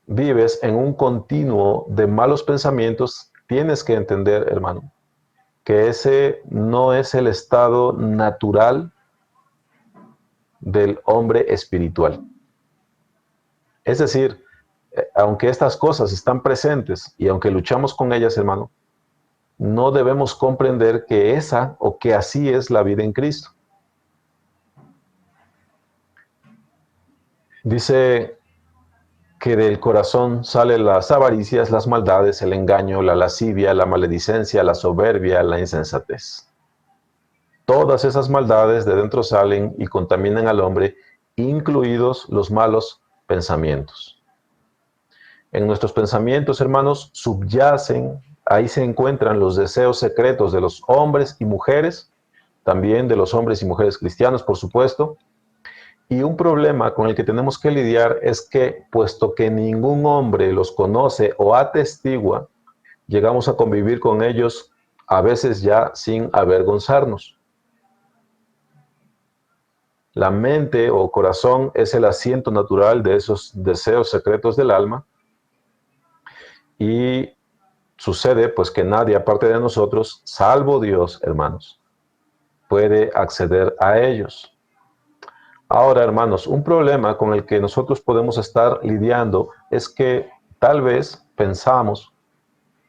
vives en un continuo de malos pensamientos, tienes que entender, hermano, que ese no es el estado natural del hombre espiritual. Es decir, aunque estas cosas están presentes y aunque luchamos con ellas, hermano, no debemos comprender que esa o que así es la vida en Cristo. Dice que del corazón salen las avaricias, las maldades, el engaño, la lascivia, la maledicencia, la soberbia, la insensatez. Todas esas maldades de dentro salen y contaminan al hombre, incluidos los malos pensamientos. En nuestros pensamientos, hermanos, subyacen, ahí se encuentran los deseos secretos de los hombres y mujeres, también de los hombres y mujeres cristianos, por supuesto. Y un problema con el que tenemos que lidiar es que, puesto que ningún hombre los conoce o atestigua, llegamos a convivir con ellos a veces ya sin avergonzarnos. La mente o corazón es el asiento natural de esos deseos secretos del alma y sucede pues que nadie aparte de nosotros, salvo Dios, hermanos, puede acceder a ellos. Ahora, hermanos, un problema con el que nosotros podemos estar lidiando es que tal vez pensamos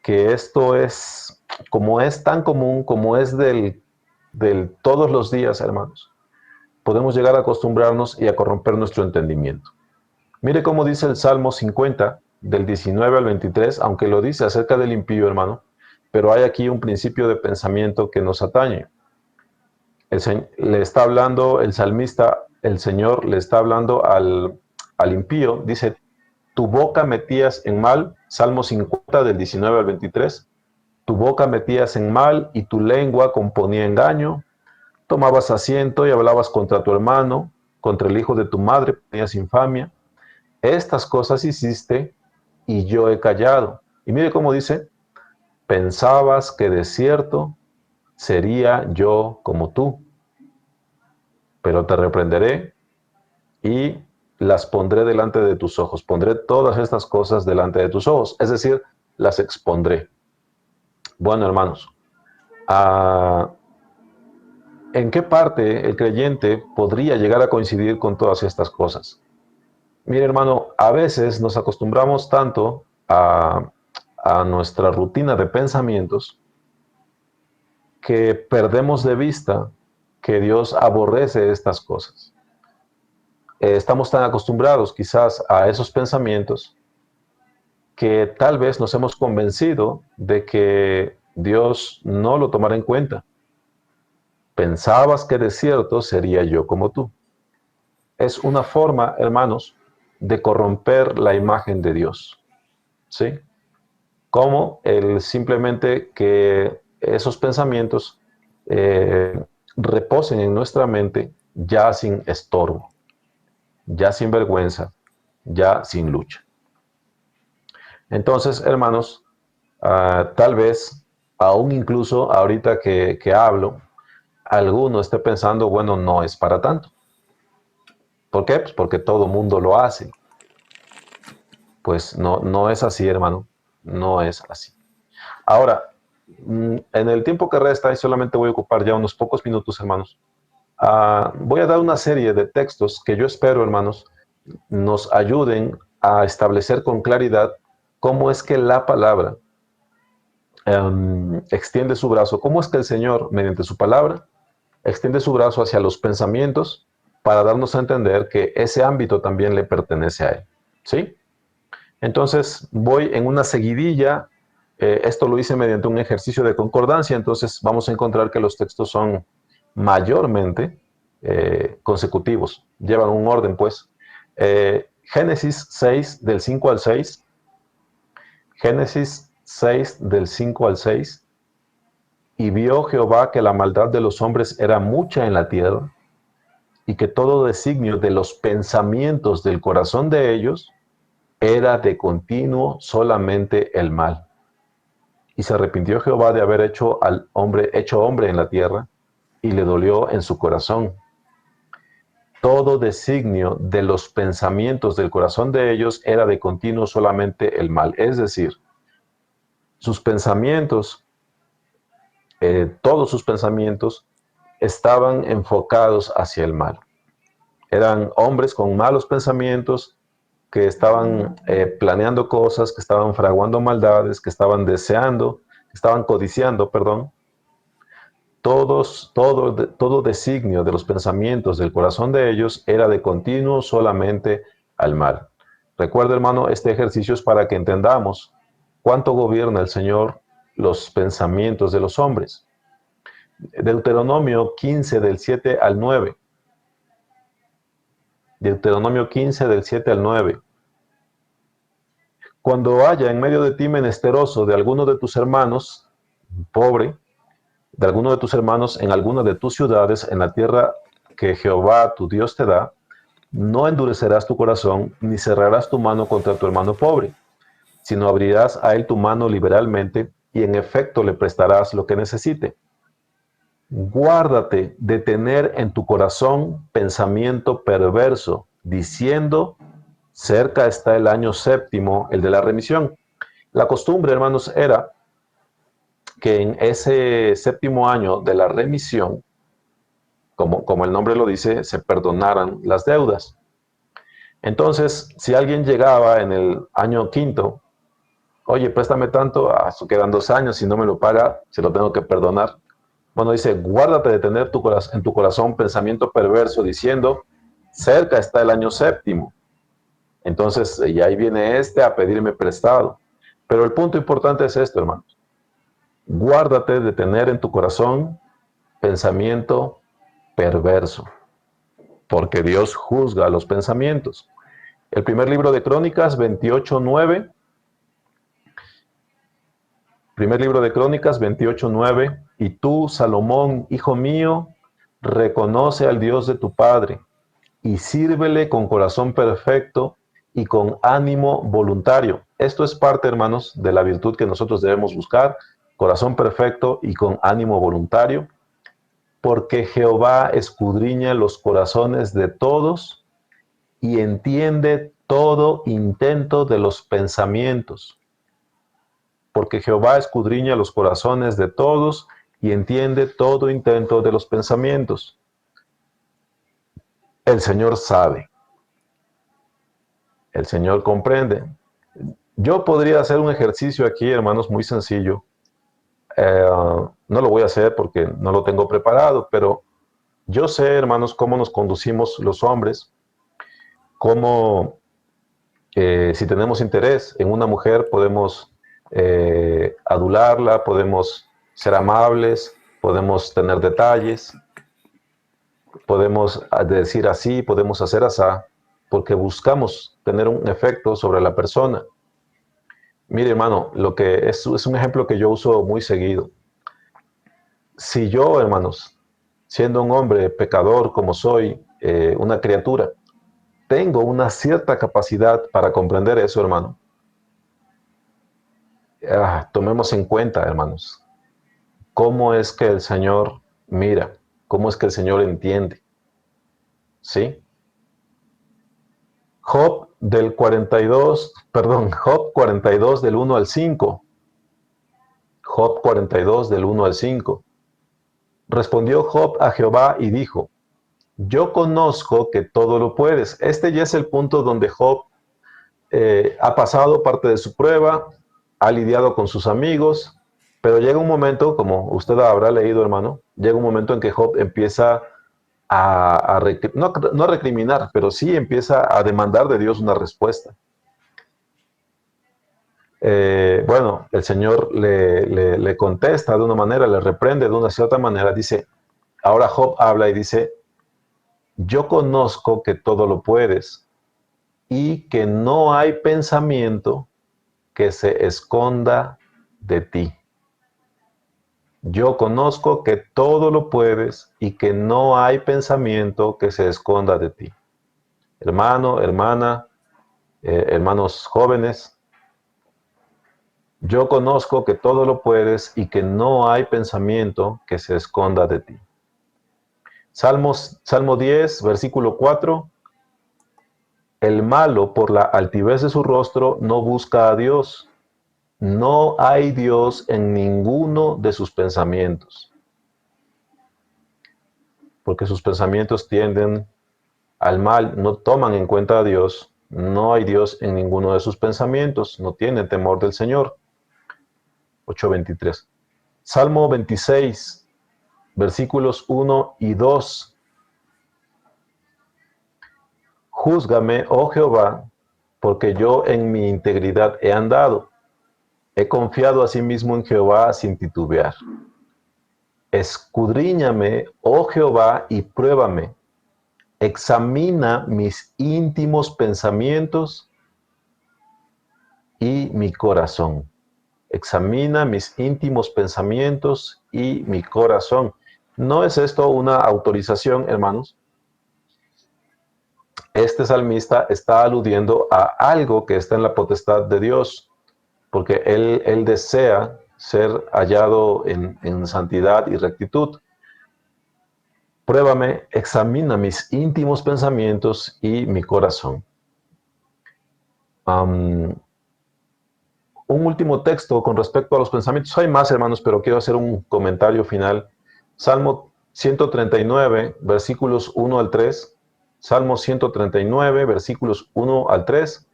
que esto es tan común, como es del todos los días, hermanos. Podemos llegar a acostumbrarnos y a corromper nuestro entendimiento. Mire cómo dice el Salmo 50, del 19 al 23, aunque lo dice acerca del impío, hermano, pero hay aquí un principio de pensamiento que nos atañe. Le está hablando el salmista, el Señor le está hablando al impío, dice, tu boca metías en mal, Salmo 50 del 19 al 23, tu boca metías en mal y tu lengua componía engaño, tomabas asiento y hablabas contra tu hermano, contra el hijo de tu madre, ponías infamia. Estas cosas hiciste y yo he callado. Y mire cómo dice, pensabas que de cierto sería yo como tú, pero te reprenderé y las pondré delante de tus ojos. Pondré todas estas cosas delante de tus ojos, es decir, las expondré. Bueno, hermanos, ¿en qué parte el creyente podría llegar a coincidir con todas estas cosas? Mire, hermano, a veces nos acostumbramos tanto a nuestra rutina de pensamientos que perdemos de vista que Dios aborrece estas cosas. Estamos tan acostumbrados quizás a esos pensamientos que tal vez nos hemos convencido de que Dios no lo tomará en cuenta. Pensabas que de cierto sería yo como tú. Es una forma, hermanos, de corromper la imagen de Dios, ¿sí? Como el simplemente que esos pensamientos eh, reposen en nuestra mente ya sin estorbo, ya sin vergüenza, ya sin lucha. Entonces, hermanos, tal vez, aún incluso ahorita que hablo, alguno esté pensando, bueno, no es para tanto. ¿Por qué? Pues porque todo mundo lo hace. Pues no, no es así, hermano. No es así. Ahora, en el tiempo que resta, y solamente voy a ocupar ya unos pocos minutos, hermanos, voy a dar una serie de textos que yo espero, hermanos, nos ayuden a establecer con claridad cómo es que la palabra extiende su brazo, cómo es que el Señor, mediante su palabra, extiende su brazo hacia los pensamientos para darnos a entender que ese ámbito también le pertenece a Él. ¿Sí? Entonces voy en una seguidilla, esto lo hice mediante un ejercicio de concordancia, entonces vamos a encontrar que los textos son mayormente consecutivos, llevan un orden pues. Génesis 6 del 5 al 6, Génesis 6 del 5 al 6, y vio Jehová que la maldad de los hombres era mucha en la tierra, y que todo designio de los pensamientos del corazón de ellos era de continuo solamente el mal. Y se arrepintió Jehová de haber hecho hombre en la tierra, y le dolió en su corazón. Todo designio de los pensamientos del corazón de ellos era de continuo solamente el mal. Es decir, sus pensamientos, todos sus pensamientos estaban enfocados hacia el mal. Eran hombres con malos pensamientos que estaban planeando cosas, que estaban fraguando maldades, que estaban deseando, que estaban codiciando, perdón. Todo designio de los pensamientos del corazón de ellos era de continuo solamente al mal. Recuerda, hermano, este ejercicio es para que entendamos cuánto gobierna el Señor los pensamientos de los hombres. Deuteronomio 15 del 7 al 9. Deuteronomio 15 del 7 al 9. Cuando haya en medio de ti menesteroso de alguno de tus hermanos, pobre, de alguno de tus hermanos en alguna de tus ciudades, en la tierra que Jehová tu Dios te da, no endurecerás tu corazón, ni cerrarás tu mano contra tu hermano pobre, sino abrirás a él tu mano liberalmente, y en efecto le prestarás lo que necesite. Guárdate de tener en tu corazón pensamiento perverso, diciendo, cerca está el año séptimo, el de la remisión. La costumbre, hermanos, era que en ese séptimo año de la remisión, como el nombre lo dice, se perdonaran las deudas. Entonces, si alguien llegaba en el año quinto, oye, préstame tanto, eso quedan 2 años, si no me lo paga, se lo tengo que perdonar. Bueno, dice, guárdate de tener en tu corazón pensamiento perverso, diciendo, cerca está el año séptimo. Entonces, y ahí viene este a pedirme prestado. Pero el punto importante es esto, hermanos. Guárdate de tener en tu corazón pensamiento perverso, porque Dios juzga los pensamientos. El primer libro de Crónicas 28:9. Primer libro de Crónicas 28:9. Y tú, Salomón, hijo mío, reconoce al Dios de tu Padre y sírvele con corazón perfecto y con ánimo voluntario. Esto es parte, hermanos, de la virtud que nosotros debemos buscar, corazón perfecto y con ánimo voluntario, porque Jehová escudriña los corazones de todos y entiende todo intento de los pensamientos. Porque Jehová escudriña los corazones de todos y entiende todo intento de los pensamientos. El Señor sabe. El Señor comprende. Yo podría hacer un ejercicio aquí, hermanos, muy sencillo. No lo voy a hacer porque no lo tengo preparado, pero yo sé, hermanos, cómo nos conducimos los hombres, cómo si tenemos interés en una mujer podemos adularla, podemos ser amables, podemos tener detalles, podemos decir así, podemos hacer asá, porque buscamos tener un efecto sobre la persona. Mire, hermano, lo que es un ejemplo que yo uso muy seguido. Si yo, hermanos, siendo un hombre pecador como soy, una criatura, tengo una cierta capacidad para comprender eso, hermano. Tomemos en cuenta, hermanos, cómo es que el Señor mira, cómo es que el Señor entiende. ¿Sí? Job 42 del 1 al 5. Job 42 del 1 al 5. Respondió Job a Jehová y dijo, yo conozco que todo lo puedes. Este ya es el punto donde Job ha pasado parte de su prueba, ha lidiado con sus amigos, pero llega un momento, como usted habrá leído, hermano, llega un momento en que Job empieza no a recriminar, pero sí empieza a demandar de Dios una respuesta. Bueno, el Señor le contesta de una manera, le reprende de una cierta manera, dice, ahora Job habla y dice, yo conozco que todo lo puedes y que no hay pensamiento que se esconda de ti. Yo conozco que todo lo puedes y que no hay pensamiento que se esconda de ti. Hermano, hermana, hermanos jóvenes, yo conozco que todo lo puedes y que no hay pensamiento que se esconda de ti. Salmo 10, versículo 4. El malo, por la altivez de su rostro, no busca a Dios. No hay Dios en ninguno de sus pensamientos, porque sus pensamientos tienden al mal, no toman en cuenta a Dios. No hay Dios en ninguno de sus pensamientos, no tienen temor del Señor. 8:23. Salmo 26, versículos 1 y 2. Júzgame, oh Jehová, porque yo en mi integridad he andado. He confiado asimismo en Jehová sin titubear. Escudriñame, oh Jehová, y pruébame. Examina mis íntimos pensamientos y mi corazón. Examina mis íntimos pensamientos y mi corazón. ¿No es esto una autorización, hermanos? Este salmista está aludiendo a algo que está en la potestad de Dios, porque él desea ser hallado en santidad y rectitud. Pruébame, examina mis íntimos pensamientos y mi corazón. Un último texto con respecto a los pensamientos. Hay más, hermanos, pero quiero hacer un comentario final. Salmo 139, versículos 1 al 3. Salmo 139, versículos 1 al 3.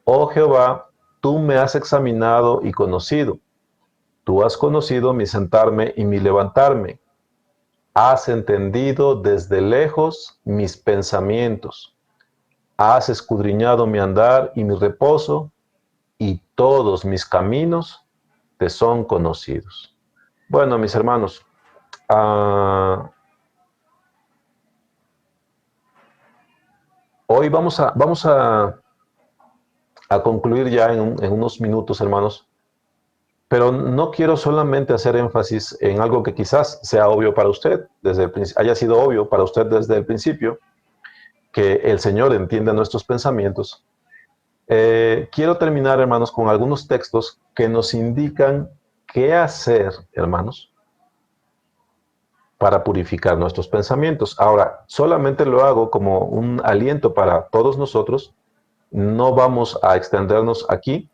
Oh Jehová, tú me has examinado y conocido. Tú has conocido mi sentarme y mi levantarme. Has entendido desde lejos mis pensamientos. Has escudriñado mi andar y mi reposo, y todos mis caminos te son conocidos. Bueno, mis hermanos, hoy vamos a concluir ya en unos minutos, hermanos, pero no quiero solamente hacer énfasis en algo que quizás sea obvio para usted, haya sido obvio para usted desde el principio, que el Señor entiende nuestros pensamientos. Quiero terminar, hermanos, con algunos textos que nos indican qué hacer, hermanos, para purificar nuestros pensamientos. Ahora, solamente lo hago como un aliento para todos nosotros. No vamos a extendernos aquí,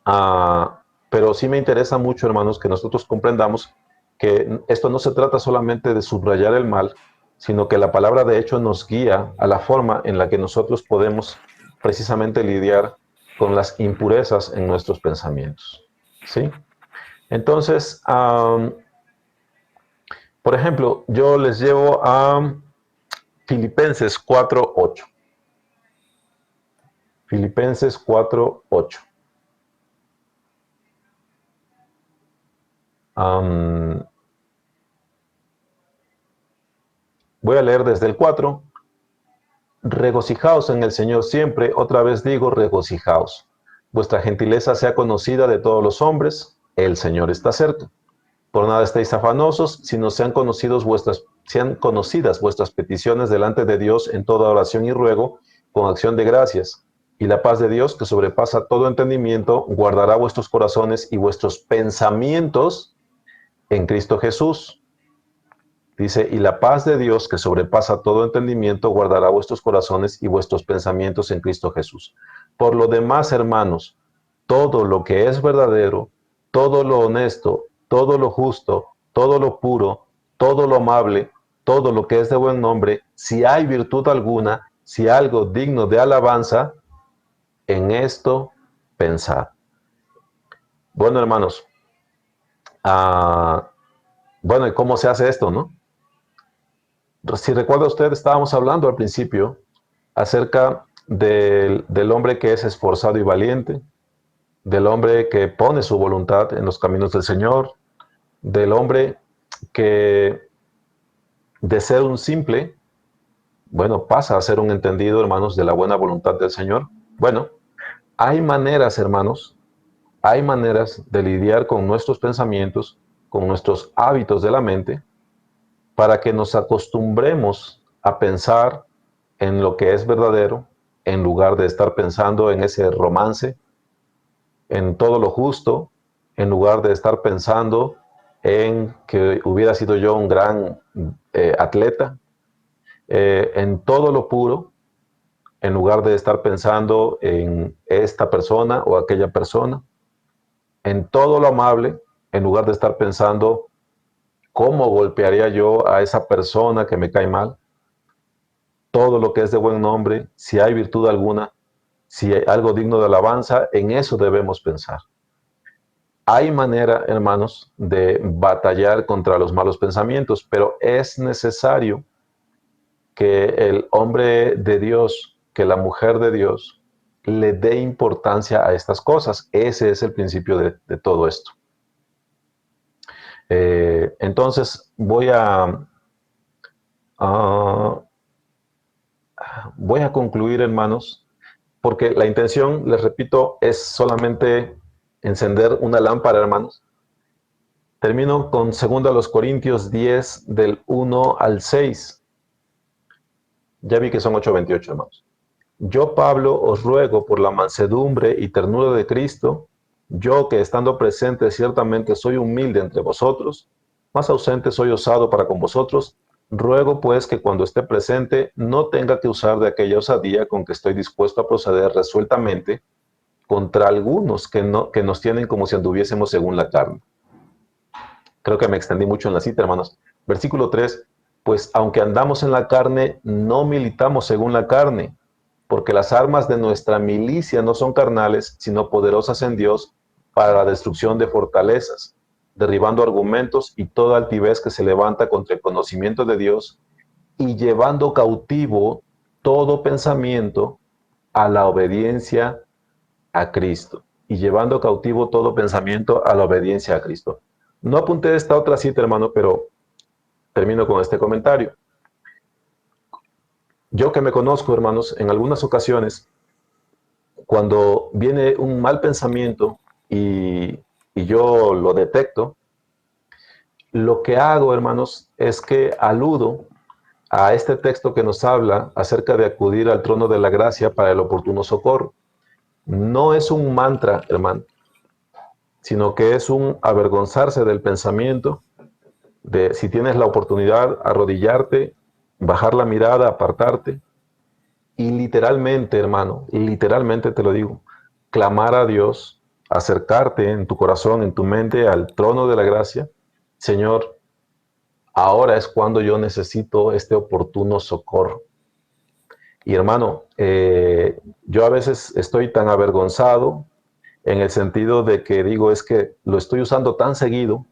pero sí me interesa mucho, hermanos, que nosotros comprendamos que esto no se trata solamente de subrayar el mal, sino que la palabra de hecho nos guía a la forma en la que nosotros podemos precisamente lidiar con las impurezas en nuestros pensamientos. ¿Sí? Entonces, por ejemplo, yo les llevo a Filipenses 4:8. Filipenses 4:8. Voy a leer desde el 4. Regocijaos en el Señor siempre, otra vez digo, regocijaos. Vuestra gentileza sea conocida de todos los hombres, el Señor está cerca. Por nada estéis afanosos, sino sean conocidas vuestras peticiones delante de Dios en toda oración y ruego, con acción de gracias. Y la paz de Dios, que sobrepasa todo entendimiento, guardará vuestros corazones y vuestros pensamientos en Cristo Jesús. Dice, y la paz de Dios, que sobrepasa todo entendimiento, guardará vuestros corazones y vuestros pensamientos en Cristo Jesús. Por lo demás, hermanos, todo lo que es verdadero, todo lo honesto, todo lo justo, todo lo puro, todo lo amable, todo lo que es de buen nombre, si hay virtud alguna, si algo digno de alabanza, en esto pensad. Bueno, hermanos, bueno, ¿y cómo se hace esto, no? Si recuerda usted, estábamos hablando al principio acerca del hombre que es esforzado y valiente, del hombre que pone su voluntad en los caminos del Señor, del hombre que de ser un simple, bueno, pasa a ser un entendido, hermanos, de la buena voluntad del Señor. Bueno, hay maneras, hermanos, hay maneras de lidiar con nuestros pensamientos, con nuestros hábitos de la mente, para que nos acostumbremos a pensar en lo que es verdadero, en lugar de estar pensando en ese romance, en todo lo justo, en lugar de estar pensando en que hubiera sido yo un gran atleta, en todo lo puro, en lugar de estar pensando en esta persona o aquella persona, en todo lo amable, en lugar de estar pensando cómo golpearía yo a esa persona que me cae mal, todo lo que es de buen nombre, si hay virtud alguna, si hay algo digno de alabanza, en eso debemos pensar. Hay manera, hermanos, de batallar contra los malos pensamientos, pero es necesario que el hombre de Dios, que la mujer de Dios, le dé importancia a estas cosas. Ese es el principio de todo esto. Entonces, voy a concluir, hermanos, porque la intención, les repito, es solamente encender una lámpara, hermanos. Termino con 2 Corintios 10, del 1 al 6. Ya vi que son 8:28, hermanos. Yo, Pablo, os ruego por la mansedumbre y ternura de Cristo, yo que estando presente ciertamente soy humilde entre vosotros, más ausente soy osado para con vosotros, ruego pues que cuando esté presente no tenga que usar de aquella osadía con que estoy dispuesto a proceder resueltamente contra algunos que nos tienen como si anduviésemos según la carne. Creo que me extendí mucho en la cita, hermanos. Versículo 3, pues aunque andamos en la carne, no militamos según la carne, porque las armas de nuestra milicia no son carnales, sino poderosas en Dios para la destrucción de fortalezas, derribando argumentos y toda altivez que se levanta contra el conocimiento de Dios y llevando cautivo todo pensamiento a la obediencia a Cristo. Y llevando cautivo todo pensamiento a la obediencia a Cristo. No apunté esta otra cita, hermano, pero termino con este comentario. Yo que me conozco, hermanos, en algunas ocasiones, cuando viene un mal pensamiento y yo lo detecto, lo que hago, hermanos, es que aludo a este texto que nos habla acerca de acudir al trono de la gracia para el oportuno socorro. No es un mantra, hermano, sino que es un avergonzarse del pensamiento, de si tienes la oportunidad, arrodillarte, bajar la mirada, apartarte y literalmente, hermano, literalmente te lo digo, clamar a Dios, acercarte en tu corazón, en tu mente al trono de la gracia. Señor, ahora es cuando yo necesito este oportuno socorro. Y hermano, yo a veces estoy tan avergonzado en el sentido de que digo, es que lo estoy usando tan seguido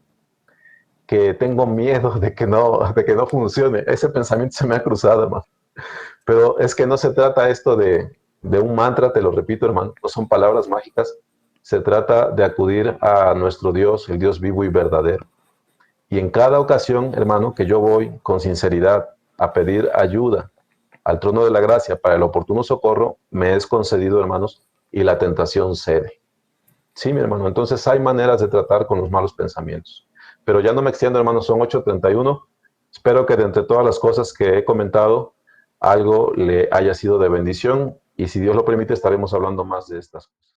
que tengo miedo de que no funcione. Ese pensamiento se me ha cruzado, hermano. Pero es que no se trata esto de un mantra, te lo repito, hermano, no son palabras mágicas. Se trata de acudir a nuestro Dios, el Dios vivo y verdadero. Y en cada ocasión, hermano, que yo voy con sinceridad a pedir ayuda al trono de la gracia para el oportuno socorro, me es concedido, hermanos, y la tentación cede. Sí, mi hermano, entonces hay maneras de tratar con los malos pensamientos. Pero ya no me extiendo, hermano, son 8:31. Espero que de entre todas las cosas que he comentado, algo le haya sido de bendición y si Dios lo permite estaremos hablando más de estas cosas.